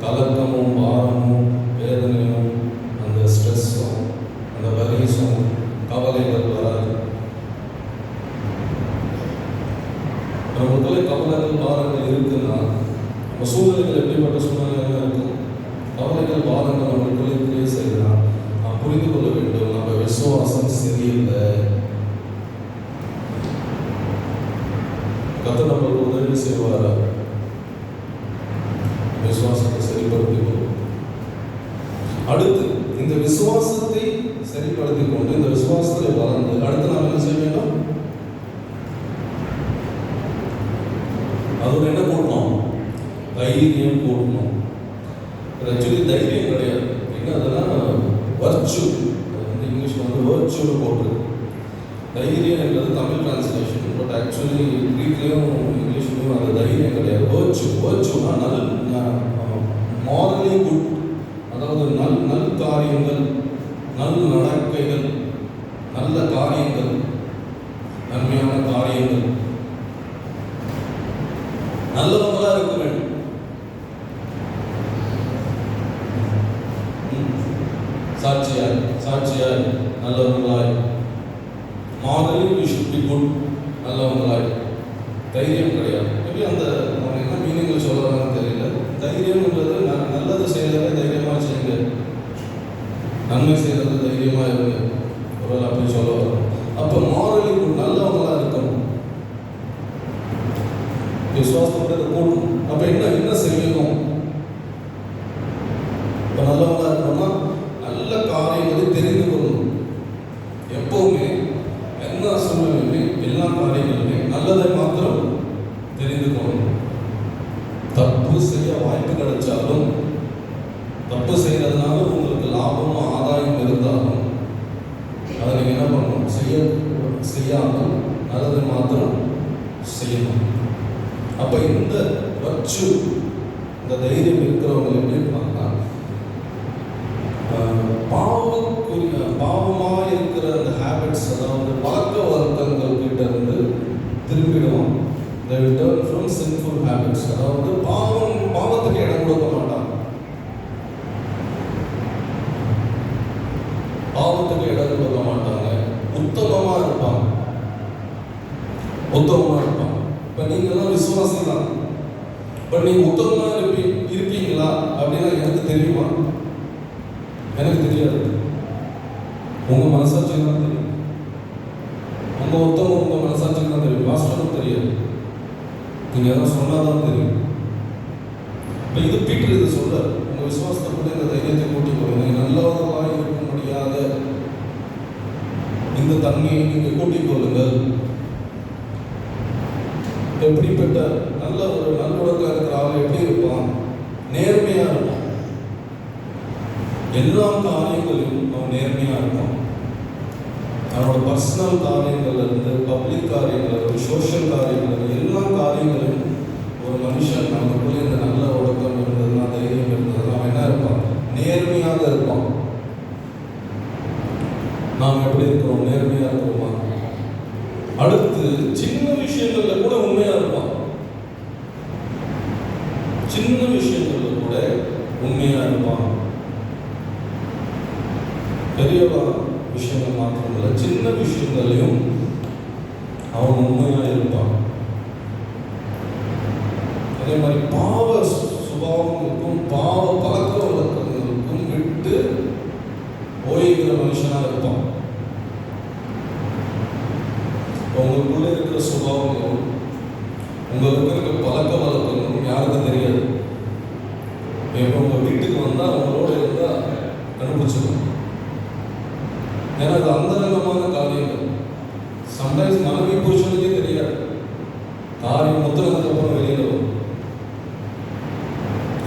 கலக்கமும் பாரமும் வேதனையும் அந்த ஸ்ட்ரெஸ்ஸும் அந்த வரிஸும் கவலைகள் வராது. நமக்குள்ளே கவலைகள் பாரங்கள் இருக்குன்னா நம்ம சூழ்நிலைகள் எப்படிப்பட்ட சூழ்நிலையாக இருக்கும், கவலைகள் பாரங்கள் நம்மளுக்குள்ளே கிரியை செய்யலாம். நாம் புரிந்து கொள்ள வேண்டும், நம்ம விசுவாசம் சரியில்லை. கர்த்தர் நம்மளுக்கு உதவி செய்வார், விசுவாசத்தை சரிப்படுத்திக் கொள்ளும். அடுத்து இந்த விசுவாசத்தை சரிப்படுத்திக் கொண்டு இந்த விசுவாசத்தை வளர்ந்து அடுத்து நாம் என்ன செய்ய வேண்டும்? அதோட என்ன கூட்டணும்? தைரியம் கூட்டணும். ஆக்சுவலி தைரியம் கிடையாது, என்ன அதெல்லாம் வர்ச்சு, இங்கிலீஷ்ல வர்ச்சுன்னு போட்டுருக்கு. தைரியம் என்பது தமிழ் டிரான்ஸ்லேஷன், பட் ஆக்சுவலி கிரீக்லையும் இங்கிலீஷ்லையும் அது தைரியம் கிடையாது. வர்ச்சுனா மாரலி குட், அதாவது நல் காரியங்கள், நல் நடக்கைகள், நல்ல காரியங்கள், நன்மையான காரியங்கள், நல்லவங்களா இருக்க வேண்டும். சாட்சியாய் நல்லவங்களாய், morally we should be good, நல்லவங்களாய். தைரியம் கிடையாது. மேபி அந்த அவங்க என்ன மீனிங்ல சொல்றாங்கன்னு தெரியல. தைரியம்ன்றது நல்லது செய்யறதை தைரியமா செய்யுங்க, நன்மை செய்யறது தைரியமா இருங்க, ஒரு அப்படி சொல்ல வரும். அப்ப மாரலி குட், நல்லவங்களா இருக்கணும், விசுவாசத்தை கூடணும். அப்ப என்ன செய்யணும்? இப்ப நல்லவங்களா இருக்கணும்னா நல்ல காரியங்களை தெரிந்து கொள்ளணும். எப்பவுமே எல்லா சூழ்நிலையுமே எல்லா காரியங்களுமே நல்லதை மாத்திரம் தெரிந்து கொள்ளணும். தப்பு செய்ய வாய்ப்பு கிடைச்சாலும், தப்பு செய்யறதுனால உங்களுக்கு லாபமும் ஆதாயம் இருந்தாலும் அதை நீங்க என்ன பண்ணணும்? செய்யாமல் நல்லதை மாத்திரம் செய்யணும். அப்ப இந்த வச்சு இந்த தைரியம் இருக்கிறவங்க எப்படி இருப்பாங்கன்னா, பாவமாக இருக்கிற அந்த ஹேபிட்ஸ், அதாவது பழக்க வழக்கங்கள் கிட்ட இருந்து திரும்பிடுவான். They will turn from sinful habits. அதாவது பாவத்துக்கு இடம் கொடுக்க மாட்டாங்க, பாவத்துக்கு இடம் கொடுக்க மாட்டாங்க, உத்தமமா இருப்பாங்க. இப்ப நீங்க எல்லாம் விசுவாசி தான், பட் நீங்க உத்தமமா இருப்பீங்களா அப்படின்னா எனக்கு தெரியுமா? எனக்கு தெரியாது. உங்க மனசாட்சி தான் தெரியும். உங்க உத்தமம் உங்க மனசாட்சி தான் தெரியும், மாஸ்டரும் தெரியாது. நீங்க எல்லாம் சொன்னாதான் தெரியும். இப்ப இது பீட்டர் இது சொல்ற, உங்க விசுவாசத்தை கூட இந்த தைரியத்தை கூட்டிக் கொள்ளுங்க. நல்லவர்களாக இருக்க முடியாத இந்த தன்மையை நீங்க கூட்டிக் கொள்ளுங்கள். எப்படிப்பட்ட நல்ல ஒரு நல்லொழுக்கம் இருக்கிற ஆள் எப்படி இருப்பான்? நேர்மையா இருப்பான். எல்லா காரியங்களிலும் அவன் நேர்மையா இருப்பான். அவனோட பர்சனல் காரியங்கள்ல இருந்து, பப்ளிக் காரியங்கள்ல இருந்து, சோஷியல் காரியங்கள், எல்லா காரியங்களும் ஒரு மனுஷன் நமக்குள்ளே இந்த நல்ல ஒழுக்கம் இருந்ததுன்னா, தைரியம் இருந்ததுன்னா அவன் என்ன இருப்பான்? நேர்மையாக இருப்பான். நாம் எப்படி இருக்கிறோம்? நேர்மையாக இருக்கிறோமா? அடுத்து சின்ன விஷயங்கள்ல கூட உண்மையாக இருப்பான். சின்ன விஷயங்கள்ல கூட உண்மையாக இருப்பான். பெரிய விஷயங்கள் மாத்திரமில்லை, சின்ன விஷயங்களையும் அவன் உண்மையாக இருப்பான். அதே மாதிரி பாவ சுபாவங்களுக்கும் பாவ பழக்க வழக்கங்களுக்கும் விட்டு ஓய்கிற மனுஷனாக இருப்பான். உங்களுக்குள்ள இருக்கிற சுபாவங்களும் உங்களுக்கு இருக்கிற பழக்க வழக்கங்களும் யாருக்கும் தெரியாது. எப்போ உங்கள் வீட்டுக்கு வந்தால் அவங்களோட இருந்தால் கண்டுபிடிச்சிடும். ஏன்னா அது அந்தரங்கமான காரியங்கள். சம்டைம்ஸ் மனைவி புருஷனுக்கே தெரியாது. காரியம் முத்தினதுக்கு அப்புறம் வெளியில் வரும்.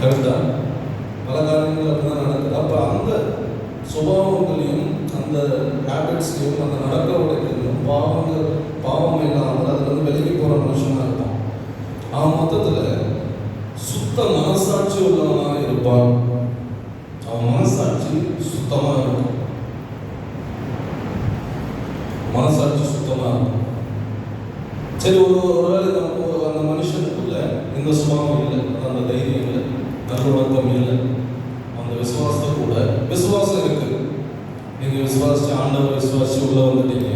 கரெக்டா? பல காரியங்கள் அப்படிதான் நடக்குது. அப்போ அந்த சுபாவங்களையும் அந்த ஹேபிட்ஸ்லையும் அந்த நடக்க உடைகளையும் பாவம் இல்லாமல் அதுலேருந்து விலகி போகிற மனுஷனாக இருப்பான். அவன் மொத்தத்தில் சுத்த மனசாட்சி உள்ளவனாக இருப்பான். அவன் மனசாட்சி சுத்தமாக இருக்கும். மனசாட்சி சுத்தமாக இருக்கும். சரி, ஒருவேளை அந்த மனுஷனுக்குள்ள இந்த சுபாவம் இல்லை, அந்த தைரியம் இல்லை, நல்லொழுக்கம் இல்லை, அந்த விசுவாசத்தை கூட விசுவாசம் இருக்கு. நீங்கள் விசுவாசிச்சு ஆண்டவர் விசுவாசிச்சு உள்ள வந்துட்டீங்க,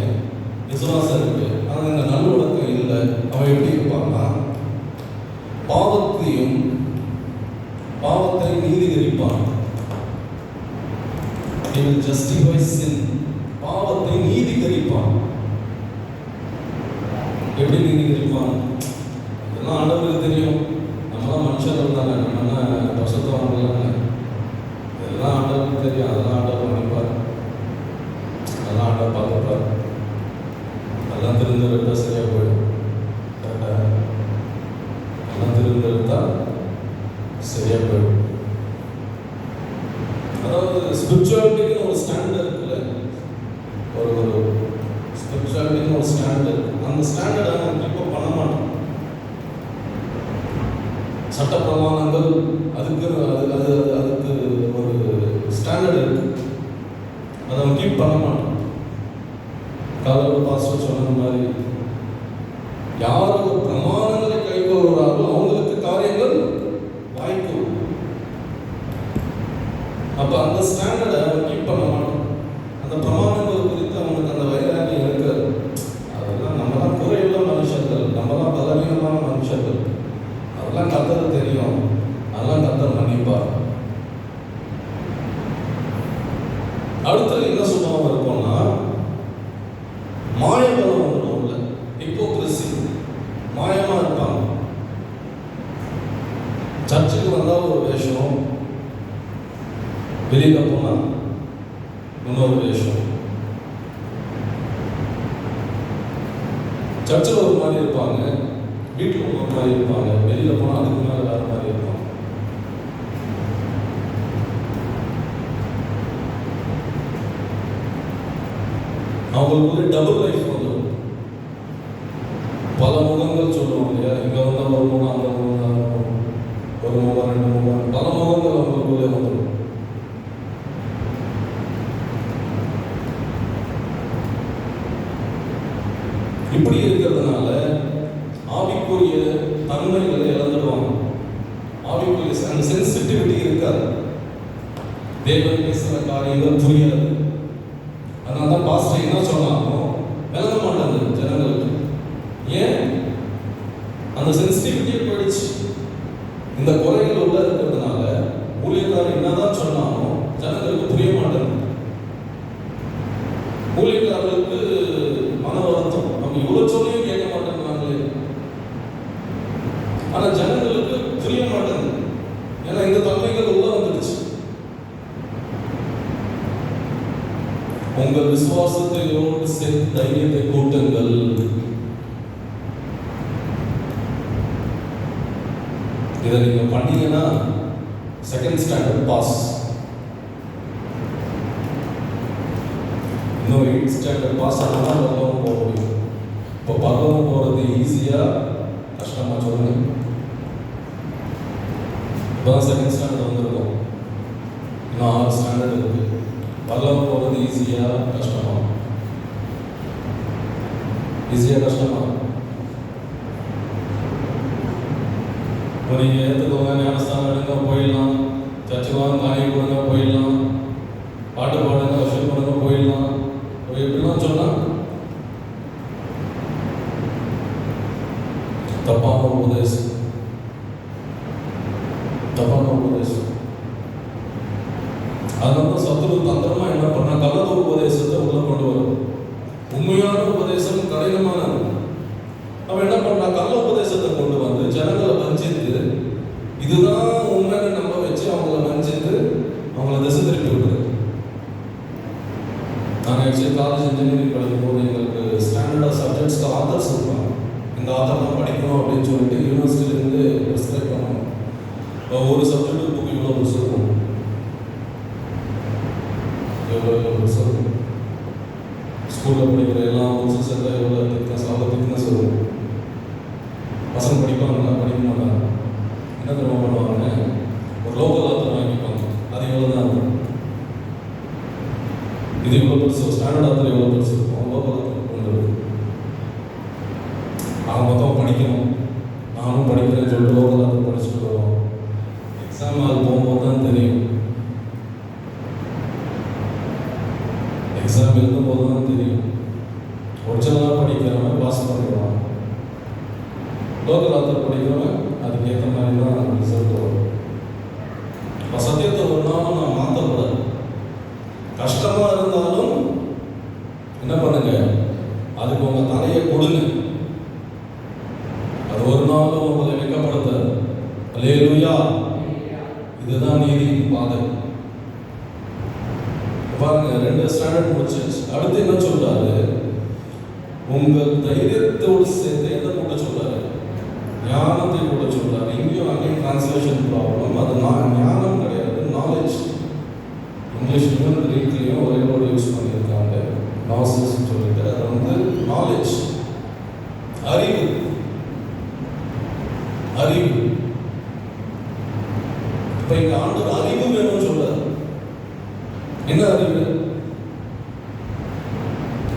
விசுவாசம் இருக்கு, ஆனால் இந்த நல்லொழுக்கம் இல்லை. அவன் எப்படி இருப்பான்னா பாவத்தை நீதிகரிப்பான். He will justify sin. பாவத்தை நீதிகரிப்பான். எப்படி நீதிகரிப்பான்? இதெல்லாம் ஆண்டவருக்கு தெரியும். நம்மளாம் மனுஷர்கள் தானே, நம்ம பசுத்தவங்களாங்க. இதெல்லாம் ஆண்டவருக்கு தெரியும். அதெல்லாம் ஆண்டவர் நினைப்பார், அதெல்லாம் ஆண்டவர் பார்த்துப்பார். அதெல்லாம் திருந்தெடுத்தா சரியாக போயிடும். கரெக்டாக எல்லாம் திருந்தெடுத்தா சரியாக போயிடும். அதாவது ஸ்பிரிச்சுவாலிட்டிக்கு ஒரு ஸ்டாண்டர்ட் இருக்குல்ல, ஒரு ஸ்பிரிச்சுவாலிட்டிக்கு ஒரு ஸ்டாண்டர்ட். அந்த ஸ்டாண்டர்டை நம்ம கீப்பப் பண்ண மாட்டோம். சட்ட பிரமாணங்கள் அதுக்கு ஒரு ஸ்டாண்டர்ட் இருக்கு, அதை நம்ம கீப் பண்ண மாட்டோம். காலையில் பாஸ்டர் சொன்ன மாதிரி யார் ஒரு பிரமாணங்களை கைகொள்கிறார்களோ அவங்களுக்கு காரியங்கள் வாய்க்கும். அப்போ அந்த ஸ்டாண்டர்டை கீப் பண்ண மாட்டோம். அந்த பிரமாணங்கள் குறித்து அவங்களுக்கு அந்த வைராகியம் இருக்காது. அதெல்லாம் நம்மலாம் குறையுள்ள மனுஷர்கள், நம்மலாம் பலவீனமான மனுஷர்கள். அதெல்லாம் கர்த்தருக்கு தெரியும், அதெல்லாம் கர்த்தர் மன்னிப்பார். அடுத்தது என்ன சுபாவம் இருக்கும்னா மாயபலம் வந்துடும்ல, ஹிப்போக்ரசி. மாயமா இருப்பாங்க. சர்ச்சுக்கு வந்தால் ஒரு வேஷம், வெளியில போனா இன்னொரு வேஷம். சர்ச்சில் ஒரு மாதிரி இருப்பாங்க, வீட்டில் ஒரு மாதிரி இருப்பாங்க, வெளியில போனால் அதுக்கு மேலே வேற மாதிரி இருப்பாங்க. அவங்களுக்கு டபுள் லைஃப் வந்துடும். பல முகங்கள் சொல்லுவோம் இல்லையா, இங்கே வந்தால் ஒரு முகம், அந்த முகம், ஒரு முகம், ரெண்டு முகம், பல முகங்கள் அவங்களுக்குள்ளே வந்துடும். இப்படி இருக்கிறதுனால ஆவிக்குரிய தன்மைகளை இழந்துடுவாங்க. ஆவிக்குரிய அந்த சென்சிட்டிவிட்டி இருக்காது. தேவன் பேசுகிற காரியங்கள் புரியாது. அதனால தான் பாஸ்டர் என்ன சொன்னாலும் விளங்க மாட்டாங்க ஜனங்களுக்கு. ஏன்? அந்த சென்சிட்டிவிட்டியை போயிடுச்சு. இந்த குறைகள் உள்ள இருக்கிறதுனால ஊழியக்காரர் என்னதான் சொன்னாலும் ஜனங்களுக்கு புரிய மாட்டாங்க. ஊழியக்காரர்களுக்கு மன வருத்தம், அவங்க இவ்வளோ சொல்லியும் கேட்க மாட்டேங்கிறாங்களே. ஆனால் ஜனங்களுக்கு புரிய மாட்டேங்குது. ஏன்னா இந்த தன்மைகள் உள்ள வந்துடுச்சு. உங்கள் விசுவாசத்தையோடு சேர்த்து தைரியத்தை கூட்டுங்கள். இதை நீங்க பண்ணீங்கன்னா செகண்ட் ஸ்டாண்டர்ட் பாஸ். இன்னும் 8th ஸ்டாண்டர்ட் பாஸ் ஆனால் பரலோகம் போக முடியும். இப்போ பரலோகம் போகிறது ஈஸியாக கஷ்டமாக சொல்லுங்க. இப்போ செகண்ட் ஸ்டாண்டர்ட் வந்திருக்கோம், இன்னும் 6 ஸ்டாண்டர்ட் இருக்குது. பரலோகம் போகிறது ஈஸியாக கஷ்டமாக? ஈஸியாக கஷ்டமா? நீங்கள் ஏற்றுக்கோங்க, ஞானஸ்தானம் எடுங்க போயிடலாம், சர்ச்சுக்கு வாங்க காணியை கொடுங்க போயிடலாம், பாட்டு பாடுங்க வருஷம் பண்ணுங்க போயிடலாம். எப்படிலாம் சொன்னால் தப்பான உபதேசம். அதனால தான் சத்துரு தந்திரமா என்ன பண்ணா, கலந்த உபதேசத்தை உள்ள கொண்டு வரும். உண்மையான உபதேசம் கடினமானது. அவன் என்ன பண்ணா, கள்ள உபதேசத்தை கொண்டு வந்து ஜனங்களை வஞ்சித்து இதுதான் உண்மைன்னு நம்ப வச்சு அவங்கள வஞ்சித்து அவங்கள திசை திருப்பி விடுறது. நாங்கள் ஆக்சுவலி காலேஜ் இன்ஜினியரிங் படிக்கும் போது எங்களுக்கு ஸ்டாண்டர்டாக சப்ஜெக்ட்ஸ்க்கு ஆத்தர்ஸ் இருப்பாங்க. இந்த ஆத்தர் தான் படிக்கணும் அப்படின்னு சொல்லிட்டு யூனிவர்சிட்டியிலேருந்து ப்ரிஸ்கிரைப் பண்ணுவாங்க. ஒரு சப்ஜெக்ட் புக் இவ்வளோ புக்ஸ் இருக்கும், ஸ்கூலில் படிக்கிற எல்லா புக்ஸும் சேர்த்தா எவ்வளோ திக்னஸ், அவ்வளோ திக்னஸ் வரும். பசங்க படிப்பாங்களா? படிக்க மாட்டாங்க. என்ன தெரியுமா பண்ணுவாங்க, ஒரு லோக்கல் ஆத்தர் வாங்கிப்பாங்க. அது எவ்வளோ தான் இருக்கும், இது எவ்வளோ பெருசு, ஸ்டாண்டர்ட் ஆத்தர் எவ்வளோ பெருசு இருக்கும், லோக்கல் ஆத்தர் கொண்டு வரும். அவங்க மொத்தம் படிக்கணும், நானும் படிக்கிறேன்னு சொல்லிட்டு லோக்கல் ஆத்தர் படிச்சுட்டு வருவோம். எக்ஸாம் அது போகும்போது தான் தெரியும், எக்ஸாம் எழுதும் போது தான் தெரியும். ஒரிஜினலாக படிக்கிறவன் பாஸ் பண்ணிடுவான், லோக்கல் ஆத்தர் படிக்கிறவன் அதுக்கேற்ற மாதிரி தான் ரிசல்ட் வரும். சத்தியத்தை ஒரு நாளும் நான் மாற்றக்கூடாது. கஷ்டமாக இருந்தாலும் என்ன பண்ணுங்க, அதுக்கு உங்கள் தலையை கொடுங்க. அது ஒரு நாளும் உங்களை வெட்கப்படுத்தாது. அல்லேலூயா. இதுதான் நீதியின் பாதை. பாருங்க, 2 ஸ்டாண்டர்ட் முடிச்சாச்சு. அடுத்து என்ன சொல்றாரு, உங்கள் தைரியத்தோடு சேர்த்து எதை கூட சொல்றாரு, ஞானத்தை கூட சொல்றாரு. இங்கேயும் அங்கேயும் டிரான்ஸ்லேஷன் ப்ராப்ளம். அது ஞானம் கிடையாது, நாலேஜ். இங்கிலீஷ்லையும் கிரீக்லையும் ஒரே வேர்டு யூஸ் பண்ணியிருக்காங்க, நாசஸ் சொல்லிட்டு. அது வந்து நாலேஜ், அறிவு. அறிவு. இப்போ இங்க ஆண்டவர் அறிவு வேணும்னு சொல்றாரு. என்ன அறிவு?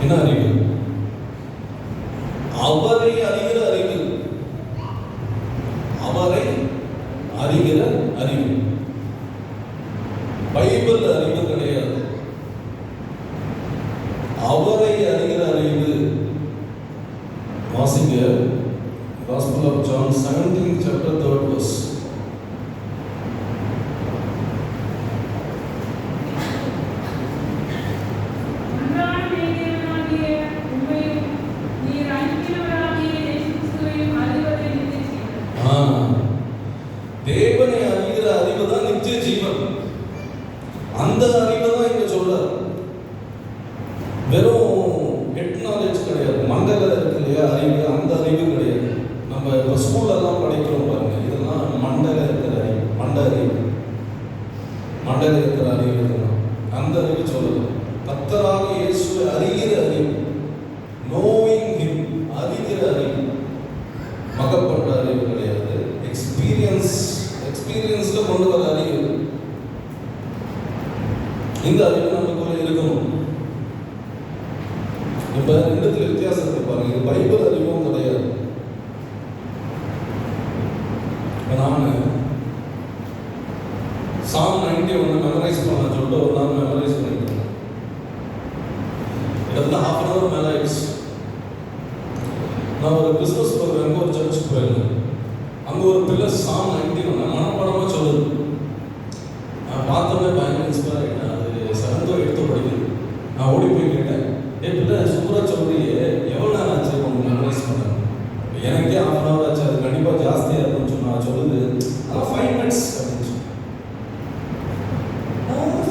என்ன அறிவு? அவரை அறிகிற அறிவு. அவரை அறிகிற அறிவு. பைபிள் அறிவு கிடையாது, அவரை அறிகிற அறிவு. வாசிங்க Gospel of John 17th chapter 3rd verse. தேவனை அறிகிற அறிவு தான் நித்திய ஜீவன். அந்த அறிவை தான் இங்க சொல்றார். வெறும் ஹெட் நாலேஜ் கிடையாது, மண்டல இருக்கு இல்லையா அறிவு, அந்த அறிவு கிடையாது. நம்ம இப்போ ஸ்கூல்லலாம் படிக்கிறோம் பாருங்க, இதெல்லாம் மண்டல இருக்கிற அறிவு, மண்டல இருக்கிற அறிவு இதெல்லாம். அந்த அறிவு சொல்லுது. கர்த்தராக இயேசுவை அறிகிற அறிவு, நோயிங் ஹிம், அறிகிற அறிவு, மகப்பட்ட அறிவு கிடையாது. எக்ஸ்பீரியன்ஸ்ல கொண்டு வர அறிவு. இந்த அறிவு நமக்குள்ள இருக்கணும். இப்ப 2 வித்தியாசத்தை பாருங்க. இது பைபிள் அறிவும் கிடையாது. நான் சாம் 91 மெமரைஸ் பண்ண சொல்லிட்டு ஒரு நாள் மெமரைஸ் பண்ணிட்டேன். கிட்டத்தட்ட 1/2 hour மேலே ஆயிடுச்சு. நான் ஒரு பிஸ்னஸ் ப்ரோக்ராமுக்கு ஒரு சர்ச்சுக்கு போயிருந்தேன். அங்கே ஒரு பிள்ளை சாம் 91 மனப்பாடமாக சொல்லுது. நான் பார்த்தோன்னே பயங்கர இன்ஸ்பயர் ஆகிட்டேன். அது 7th or 8th படிக்குது. நான் ஓடி போய் கேட்டேன், பிள்ளை சூப்பராக சொல்றியே, எவ்வளோ நேரம் ஆச்சு உங்களுக்கு மெமரைஸ் பண்ணேன்? எனக்கே 1/2 hour ஆச்சு. அது கண்டிப்பாக ஜாஸ்தியாக இருக்குன்னு சொன்னா சொல்லுது. அதான் 5 minutes அப்படின்னு சொல்லி.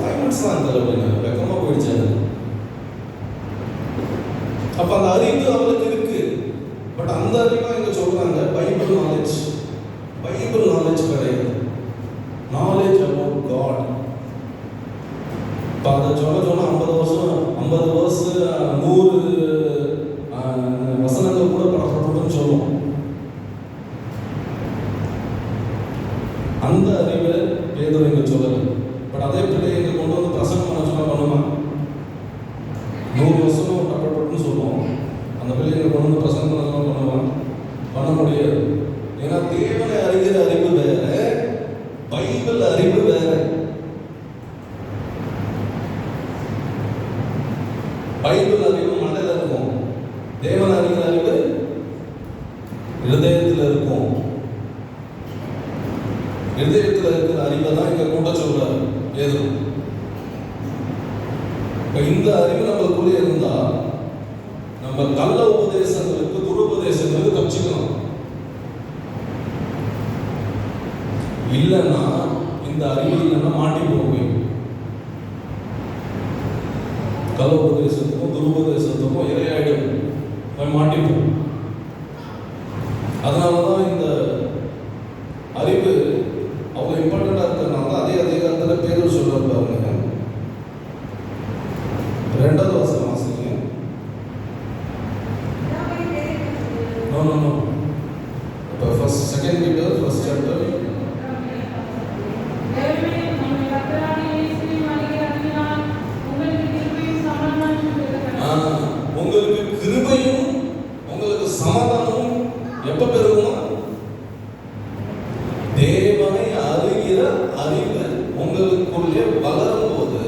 5 minutes தான் அந்த அளவு வெக்கமாக போயிடுச்சு. அப்போ அந்த அறிவு அவளுக்கு இருக்கு. பட் அந்த அறிவா இங்க சொல்றாங்க பைபிள் நாலேஜ். பைபிள் நாலேஜ் கிடையாது, நாலேஜ் அபவுட் காட். இப்போ அதை சொன்ன 50 வருஷம் 100 வசனங்கள் கூட படப்பட்டுன்னு சொல்லுவோம். அந்த அறிவை பேதுரு இங்க சொல்லலை. பட் அதே பிள்ளையை இங்க கொண்டு வந்து பிரசங்கம் பண்ண சொன்னா பண்ணுமா? 100 வருஷமும் படப்பட்டுன்னு சொல்லுவோம். அந்த பிள்ளைங்க கொண்டு இந்த அறிவு நம்மளுக்குள்ளே இருந்தா நம்ம கள்ள உபதேசங்களுக்கு துருபதேசங்களுக்கு தப்பிச்சுக்கலாம். இல்லைன்னா இந்த அறிவு இல்லைன்னா மாட்டி போவேன். கள்ள உபதேசத்துக்கும் துருபதேசத்துக்கும் இரையாயிடும், மாட்டிப்போம். அதனாலதான் இந்த அறிவு அவ்வளவு இம்பார்ட்டண்டா இருக்கிறதுனால அதே அதிகாரத்தில் பேர் சொல்ல பாருங்க. 2வது வசனம் வாசிங்க. இப்போ செகண்ட் பீட்டர் ஃபர்ஸ்ட் சாப்டர். உங்களுக்கு கிருபையும் உங்களுக்கு சமாதானமும் எப்ப பெறுமா? தேவனை அறிகிற அறிவு உங்களுக்குள்ளே வளரும் போது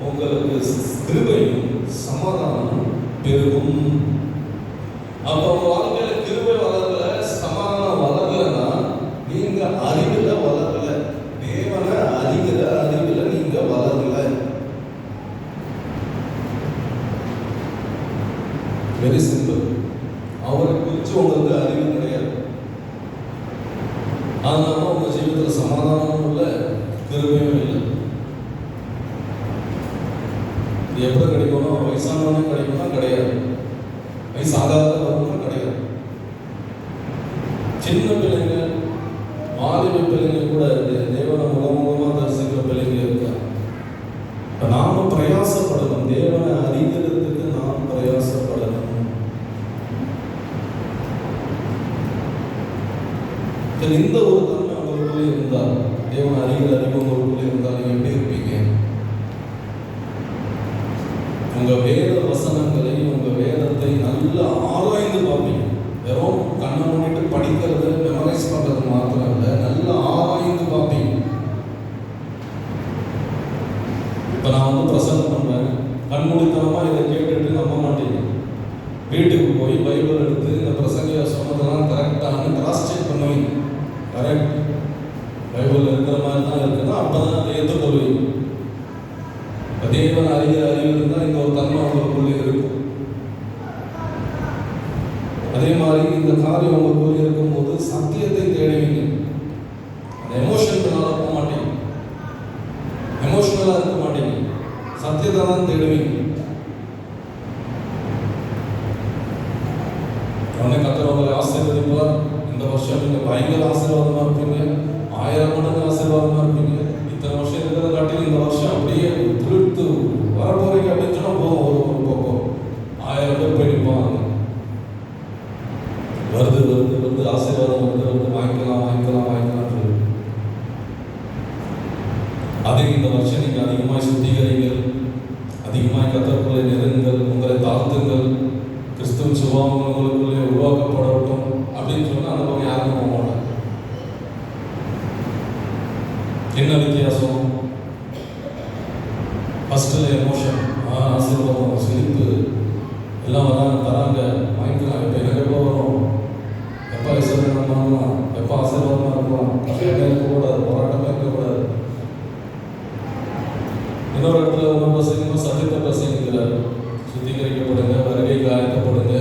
உங்களுக்கு கிருபையும் சமாதானமும் பெருகும். அப்ப உங்க வாழ்க்கையில கிருபை வளரல, சமாதானம் வளரலன்னா நீங்க அறிவுல வளரல, தேவனை அறிகிற அறிவுல நீங்க வளரல. Very simple. அவரை குறித்து உங்களுக்கு அறிவு கிடையாது. அதனால உங்க ஜீவிதத்தில் சமாதானமும் இல்லை, கிருபையும் இல்லை. எப்போ கிடைக்கணும்? வயசானவனே கிடைக்கும்னா கிடையாது, வயசாகாத வரும்னா கிடையாது. சின்ன பிள்ளைங்க, வாலிப பிள்ளைங்க கூட தேவனை முகமுகமாக தரிசிக்கிற பிள்ளைங்க இருக்கா. இப்போ நாமும் பிரயாசப்படணும், தேவனை அறிகிறதுக்கு நாம் பிரயாசப்படணும். இந்த ஒரு தன்மை உங்களுக்குள்ளே இருந்தால், தேவனை அறிகிற அறிவு உங்களுக்குள்ளே இருந்தால் நீங்க எப்படி இருப்பீங்க? உங்க வேத வசனங்களை, உங்க வேதத்தை நல்லா ஆராய்ந்து பார்ப்பீங்க. வெறும் கண்ணை மூடிட்டு படிக்கிறது, மெமரைஸ் பண்றது மாத்திரம் இல்லை, நல்லா ஆராய்ந்து பார்ப்பீங்க. இப்ப நான் பிரசங்கம் பண்றேன், கண்மூடித்தனமா இதை கேட்டுட்டு நம்ப மாட்டீங்க. வீட்டுக்கு போய் பைபிள் எடுத்து இந்த பிரசங்க சொன்னதெல்லாம் கரெக்டானு கிராஸ் செக் பண்ணுவீங்க. கரெக்ட், பைபிள் இருக்கிற மாதிரி தான் இருக்குன்னா அப்பதான் அதை ஏற்றுக்கொள்வீங்க. தேவன் அறிகிற அறிவு இருந்தால் இந்த ஒரு தன்மை உங்களுக்குள்ளே இருக்கும். அதே மாதிரி இந்த காரியம் உங்களுக்குள்ளே இருக்கும்போது சத்தியத்தை தேடுவீங்க. அந்த எமோஷனால போக மாட்டீங்க, எமோஷனலா இருக்க மாட்டீங்க, சத்தியத்தை தான் தேடுவீங்க. உடனே கர்த்தர் உங்களை ஆசீர்வதிப்பார். இந்த வருஷம் நீங்க பயங்கர ஆசீர்வாதமா இருப்பீங்க, 1000 மடங்கு ஆசீர்வாதமா இருப்பீங்க. இத்தனை வருஷம் இருக்கிறத காட்டி இந்த வருஷம் அப்படியே துளிர்த்து வரப்போறீங்க அப்படின்னு சொன்னா போதும், ஒரு பக்கம் 1000 பேர் போய் நிற்பாங்க. வருது வருது வருது ஆசீர்வாதம் வருது வருது, வாங்கிக்கலாம் வாங்கிக்கலாம் வாங்கிக்கலாம் சொல்லி அதை இந்த வருஷம் நீங்க அதிகமாக சுத்திகரிங்கள், அதிகமாக கர்த்தருக்குள்ளே நெருங்குங்கள், உங்களை தாழ்த்துங்கள், கிறிஸ்துவின் சுபாவம் உங்களுக்குள்ளே உருவாக்கப்படட்டும் அப்படின்னு சொன்னா அந்த பக்கம் யாருக்கும் போக மாட்டாங்க. என்ன வித்தியாசம்? ஃபர்ஸ்ட்ல எமோஷன், ஆசீர்வாதம், சிரிப்பு எல்லாம் வராங்க, தராங்க, வாங்கிக்கலாம். இப்போ எனக்கு எப்போ வரும், எப்போ விசர்ஜனம் பண்ணலாம், எப்போ ஆசீர்வாதமாக இருக்கலாம், கஷ்டமே இருக்கக்கூடாது, போராட்டமே இருக்கக்கூடாது. இன்னொரு இடத்துல ஒன்று பிரசங்கம் சத்தியத்தை பிரசங்கிக்கிறார். சுத்திகரிக்கப்படுங்க, வருகைக்கு ஆயத்தப்படுங்க,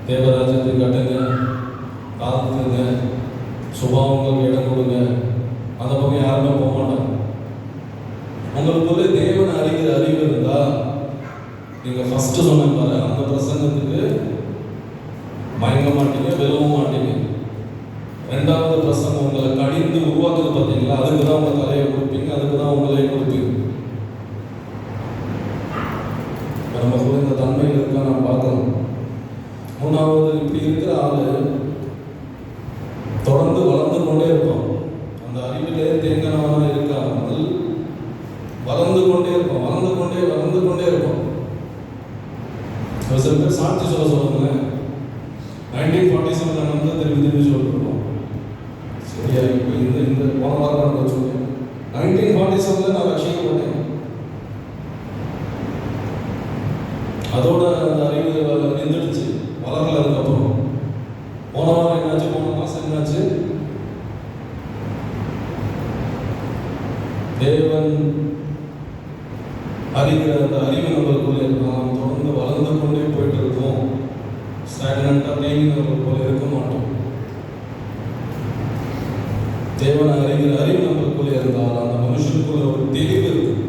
தேவராஜ்யத்தை கட்டுங்க, காத்துங்க, சுபாவங்களுக்கு இடம் கொடுங்க. அந்த பக்கம் யாருமே போக மாட்டாங்க. உங்களுக்குள்ளே தேவனை அறிகிற அறிவு இருந்தா நீங்க ஃபர்ஸ்ட் சொன்ன பாரு, அந்த பிரசங்கத்துக்கு மயங்க மாட்டீங்க, விலவும் மாட்டீங்க. 2வது பிரசங்கம் உங்களை கடிந்து உருவாக்குது பார்த்தீங்களா, அதுக்கு தான் உங்க தலையை கொடுப்பீங்க, அதுக்கு தான் உங்களை கொடுப்பீங்க. நமக்குள்ள இந்த தன்மையில் இருக்கா நான் பார்க்கணும். 3வது, இப்படி இருக்கிற ஆளு தொடர்ந்து வளர்ந்து கொண்டே இருப்பான். அந்த அறிவிலே தேங்கினவனா இருக்காமல் வளர்ந்து கொண்டே இருப்பான், வளர்ந்து கொண்டே வளர்ந்து கொண்டே இருப்பான். சில பேர் சாட்சி சொல்லுங்க, 1947 வந்து திரும்பி சொல்லிருக்கோம். சரியா? இப்போ இந்த போன வாரம் நான் சொல்லுவேன், 1947 நான் ரட்சிக்கப்பட்டேன். அதோட அந்த அறிவு நின்றுடுச்சு, வளரல. அதுக்கப்புறம் போன வாரம் என்னாச்சு, போன மாசம் என்னாச்சு, தேவன் அறிகிற அந்த அறிவு நம்மளுக்குள்ளே நாம் தொடர்ந்து வளர்ந்து கொண்டே போயிட்டு இருக்கோம். ஸ்டாக்னண்டாக தேங்கினவர்கள் போல இருக்க மாட்டோம். தேவனை அறிகிற அறிவு நம்மளுக்குள்ளே இருந்தால் அந்த மனுஷனுக்குள்ள ஒரு தெளிவு இருக்கும்.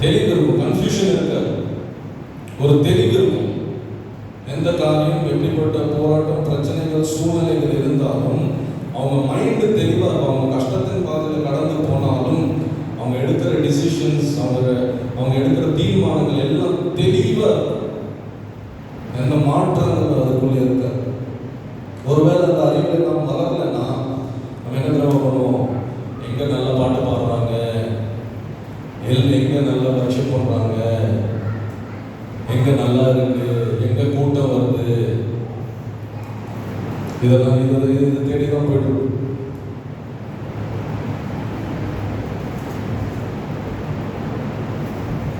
தெளிவு இருக்கும், கன்ஃபியூஷன் இருக்காது, ஒரு தெளிவு இருக்கும். எந்த காரியம் எப்படிப்பட்ட போராட்டம் பிரச்சனைகள் சூழ்நிலைகள் இருந்தாலும் அவங்க மைண்டு தெளிவாக இருக்கும். அவங்க கஷ்டத்தின் பாதையில் கடந்து போனாலும் அவங்க எடுக்கிற டிசிஷன்ஸ், அவங்க எடுக்கிற தீர்மானங்கள் எல்லாம் தெளிவாக இருக்கும். எந்த மாற்றங்கள் அதுக்குள்ளே இருக்காது. ஒருவேளை அந்த அறிவில் நாம் வளரலைன்னா நம்ம என்ன தெரியுமா பண்ணுவோம்? எங்கே நல்ல பாட்டு பாடுறாங்க, எங்கே நல்லா வர்ஷிப் பண்ணுறாங்க, எங்கே நல்லா இருக்கு, எங்கே கூட்டம் வருது, இதெல்லாம் இது தேடி தான் போயிட்டு இருக்கு.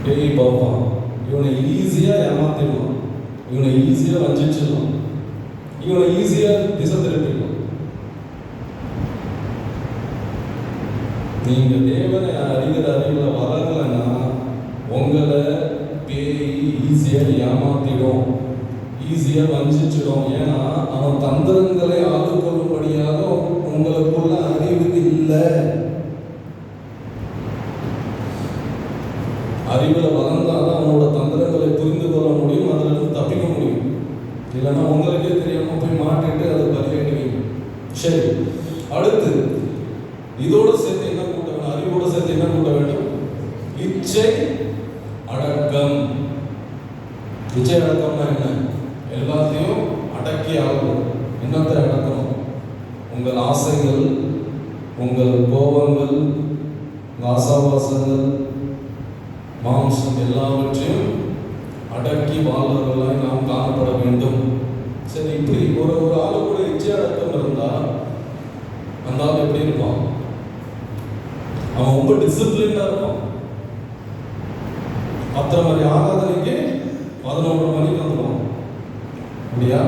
பேய் பார்ப்பான், இவனை ஈஸியாக ஏமாத்திடலாம், இவனை ஈஸியாக வஞ்சிச்சிடலாம், இவனை ஈஸியாக திசை திருப்பிடலாம். நீங்கள் தேவனை அறிகிற அறிவில் வளரலைன்னா உங்களை பேய் ஈஸியாக ஏமாத்திடும், ஈஸியாக வஞ்சிச்சிடும். ஏன்னா அவன் தந்திரங்களை ஆளுக்கொள்ளும்படியாக உங்களுக்குள்ள அறிவு இல்லை. அறிவில் வளர்ந்தாதான் அவனோட தந்திரங்களை புரிந்து கொள்ள முடியும், அதிலிருந்து தப்பிக்க முடியும். இல்லைன்னா உங்களுக்கே தெரியாமல் போய் மாட்டிட்டு அதை பலியாடுவீங்க. சரி, அடுத்து இதோட சேர்த்து என்ன கூட்ட வேண்டும்? அறிவோட சேர்த்து என்ன கூட்ட வேண்டும்? இச்சை அடக்கம். இச்சை அடக்கம்னா என்ன? எல்லாத்தையும் அடக்கி ஆகணும். என்னத்தை அடக்கணும்? உங்கள் ஆசைகள், உங்கள் கோபங்கள், உங்கள் ஆசாபாசங்கள், மாம்சம் எல்லாவற்றையும் அடக்கி வாழ்வர்களாய் நாம் காணப்பட வேண்டும். சரி, இப்படி ஒரு ஆளு கூட இச்சை அடக்கம் இருந்தால் அந்த ஆள் எப்படி இருப்பான்? அவன் ரொம்ப டிசிப்ளினாக இருப்பான். 10 மணி ஆராதனைக்கு 11 மணிக்கு வந்துடுவான். அப்படியா?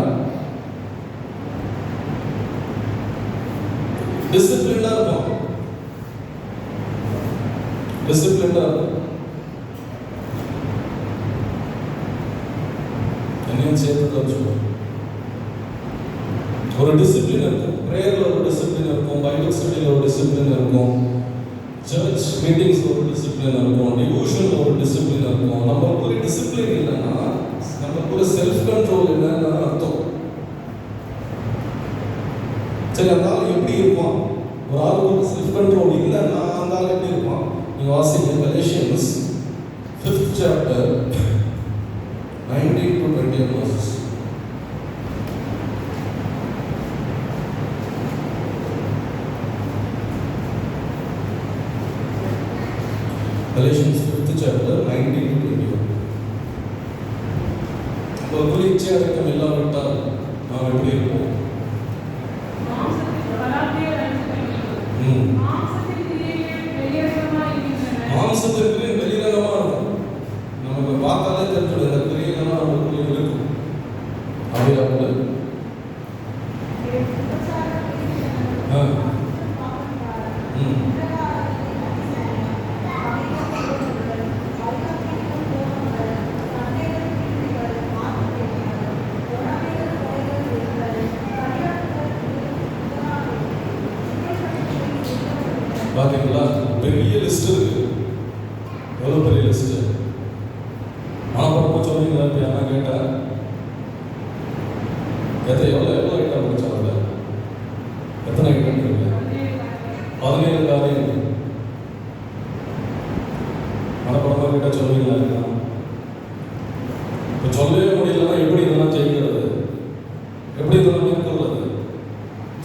டிசிப்ளினாக இருப்பான், டிசிப்ளினாக இருக்கும். என்னையும் சேர்த்து வச்சுக்கணும். ஒரு டிசிப்ளின் இருக்கும். ப்ரேயரில் ஒரு டிசிப்ளின் இருக்கும், பைபிள் ஸ்டடியில் ஒரு டிசிப்ளின் இருக்கும், சர்ச் மீட்டிங்ஸ் ஒரு டிசிப்ளின் இருக்கும், டிவோஷன் ஒரு டிசிப்ளின் இருக்கும். நம்மளுக்கு ஒரு டிசிப்ளின் இல்லைன்னா நமக்கு ஒரு செல்ஃப் கண்ட்ரோல் இல்லைன்னு அர்த்தம். சரி, அந்த ஆள் எப்படி இருப்பான்? ஒரு ஆளுக்கு ஒரு செல்ஃப் கண்ட்ரோல் இல்லைன்னா அந்த ஆள் எப்படி இருப்பான்? நீங்கள் வாசிங்க Galatians 5th chapter 19 to 20 verses. Galatians 5th chapter 19 to 21. ஒரு இச்சை அடக்கம் இல்லாவிட்டால் நாம் எப்படி இருப்போம்? மாம்சத்திற்கு வெளிரங்கமா இருக்கும். நமக்கு பார்த்தாலே தெரிஞ்சிடும் இந்த கிரியெல்லாம் நமக்குள்ளே இருக்கும். அப்படியா? பார்த்தீங்களா? பெரிய லிஸ்ட் இருக்கு. எவ்வளோ பெரிய லிஸ்ட். மனப்படமாக சொல்லுவீங்களா? நான் கேட்டேன், எவ்வளோ ஐட்டம் படிச்சாங்க? எத்தனை ஐட்டம் இருக்கு? 17 காரியம். மனப்படமாக கேட்டால் சொல்லுவீங்களா? இப்போ சொல்லவே முடியலன்னா எப்படி இதெல்லாம் செய்கிறது? எப்படி இதெல்லாம் மேற்கொள்வது?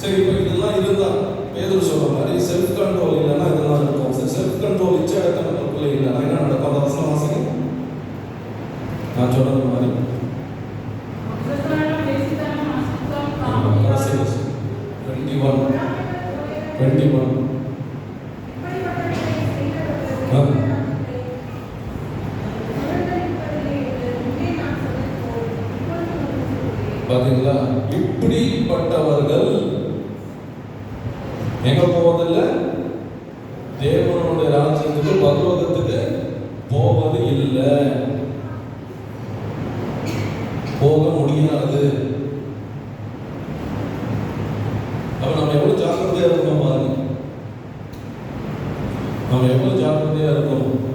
சரி, இப்போ இதெல்லாம் இருந்தால் பேதுரு சொல்ற மாதிரி செல்ஃப் கண்ட்ரோல் இல்லைன்னா இதெல்லாம் இருக்கும். செல்ஃப் கண்ட்ரோல் இச்சை அடக்கம் நமக்குள்ளே இல்லைன்னா என்ன நடக்கும்? அந்த வசனம் வாசிங்க. நான் சொன்னது மாதிரி 21 பார்த்தீங்களா? இப்படிப்பட்டவர்கள் எங்க போவதில்லை? தேவனுடைய ராஜ்யத்துக்கு பரலோகத்துக்கு போக முடியாது. அப்ப நம்ம எவ்வளவு ஜாக்கிரதையா இருக்கோம் பாருங்க. நம்ம எவ்வளவு ஜாக்கிரதையா இருக்கோம்.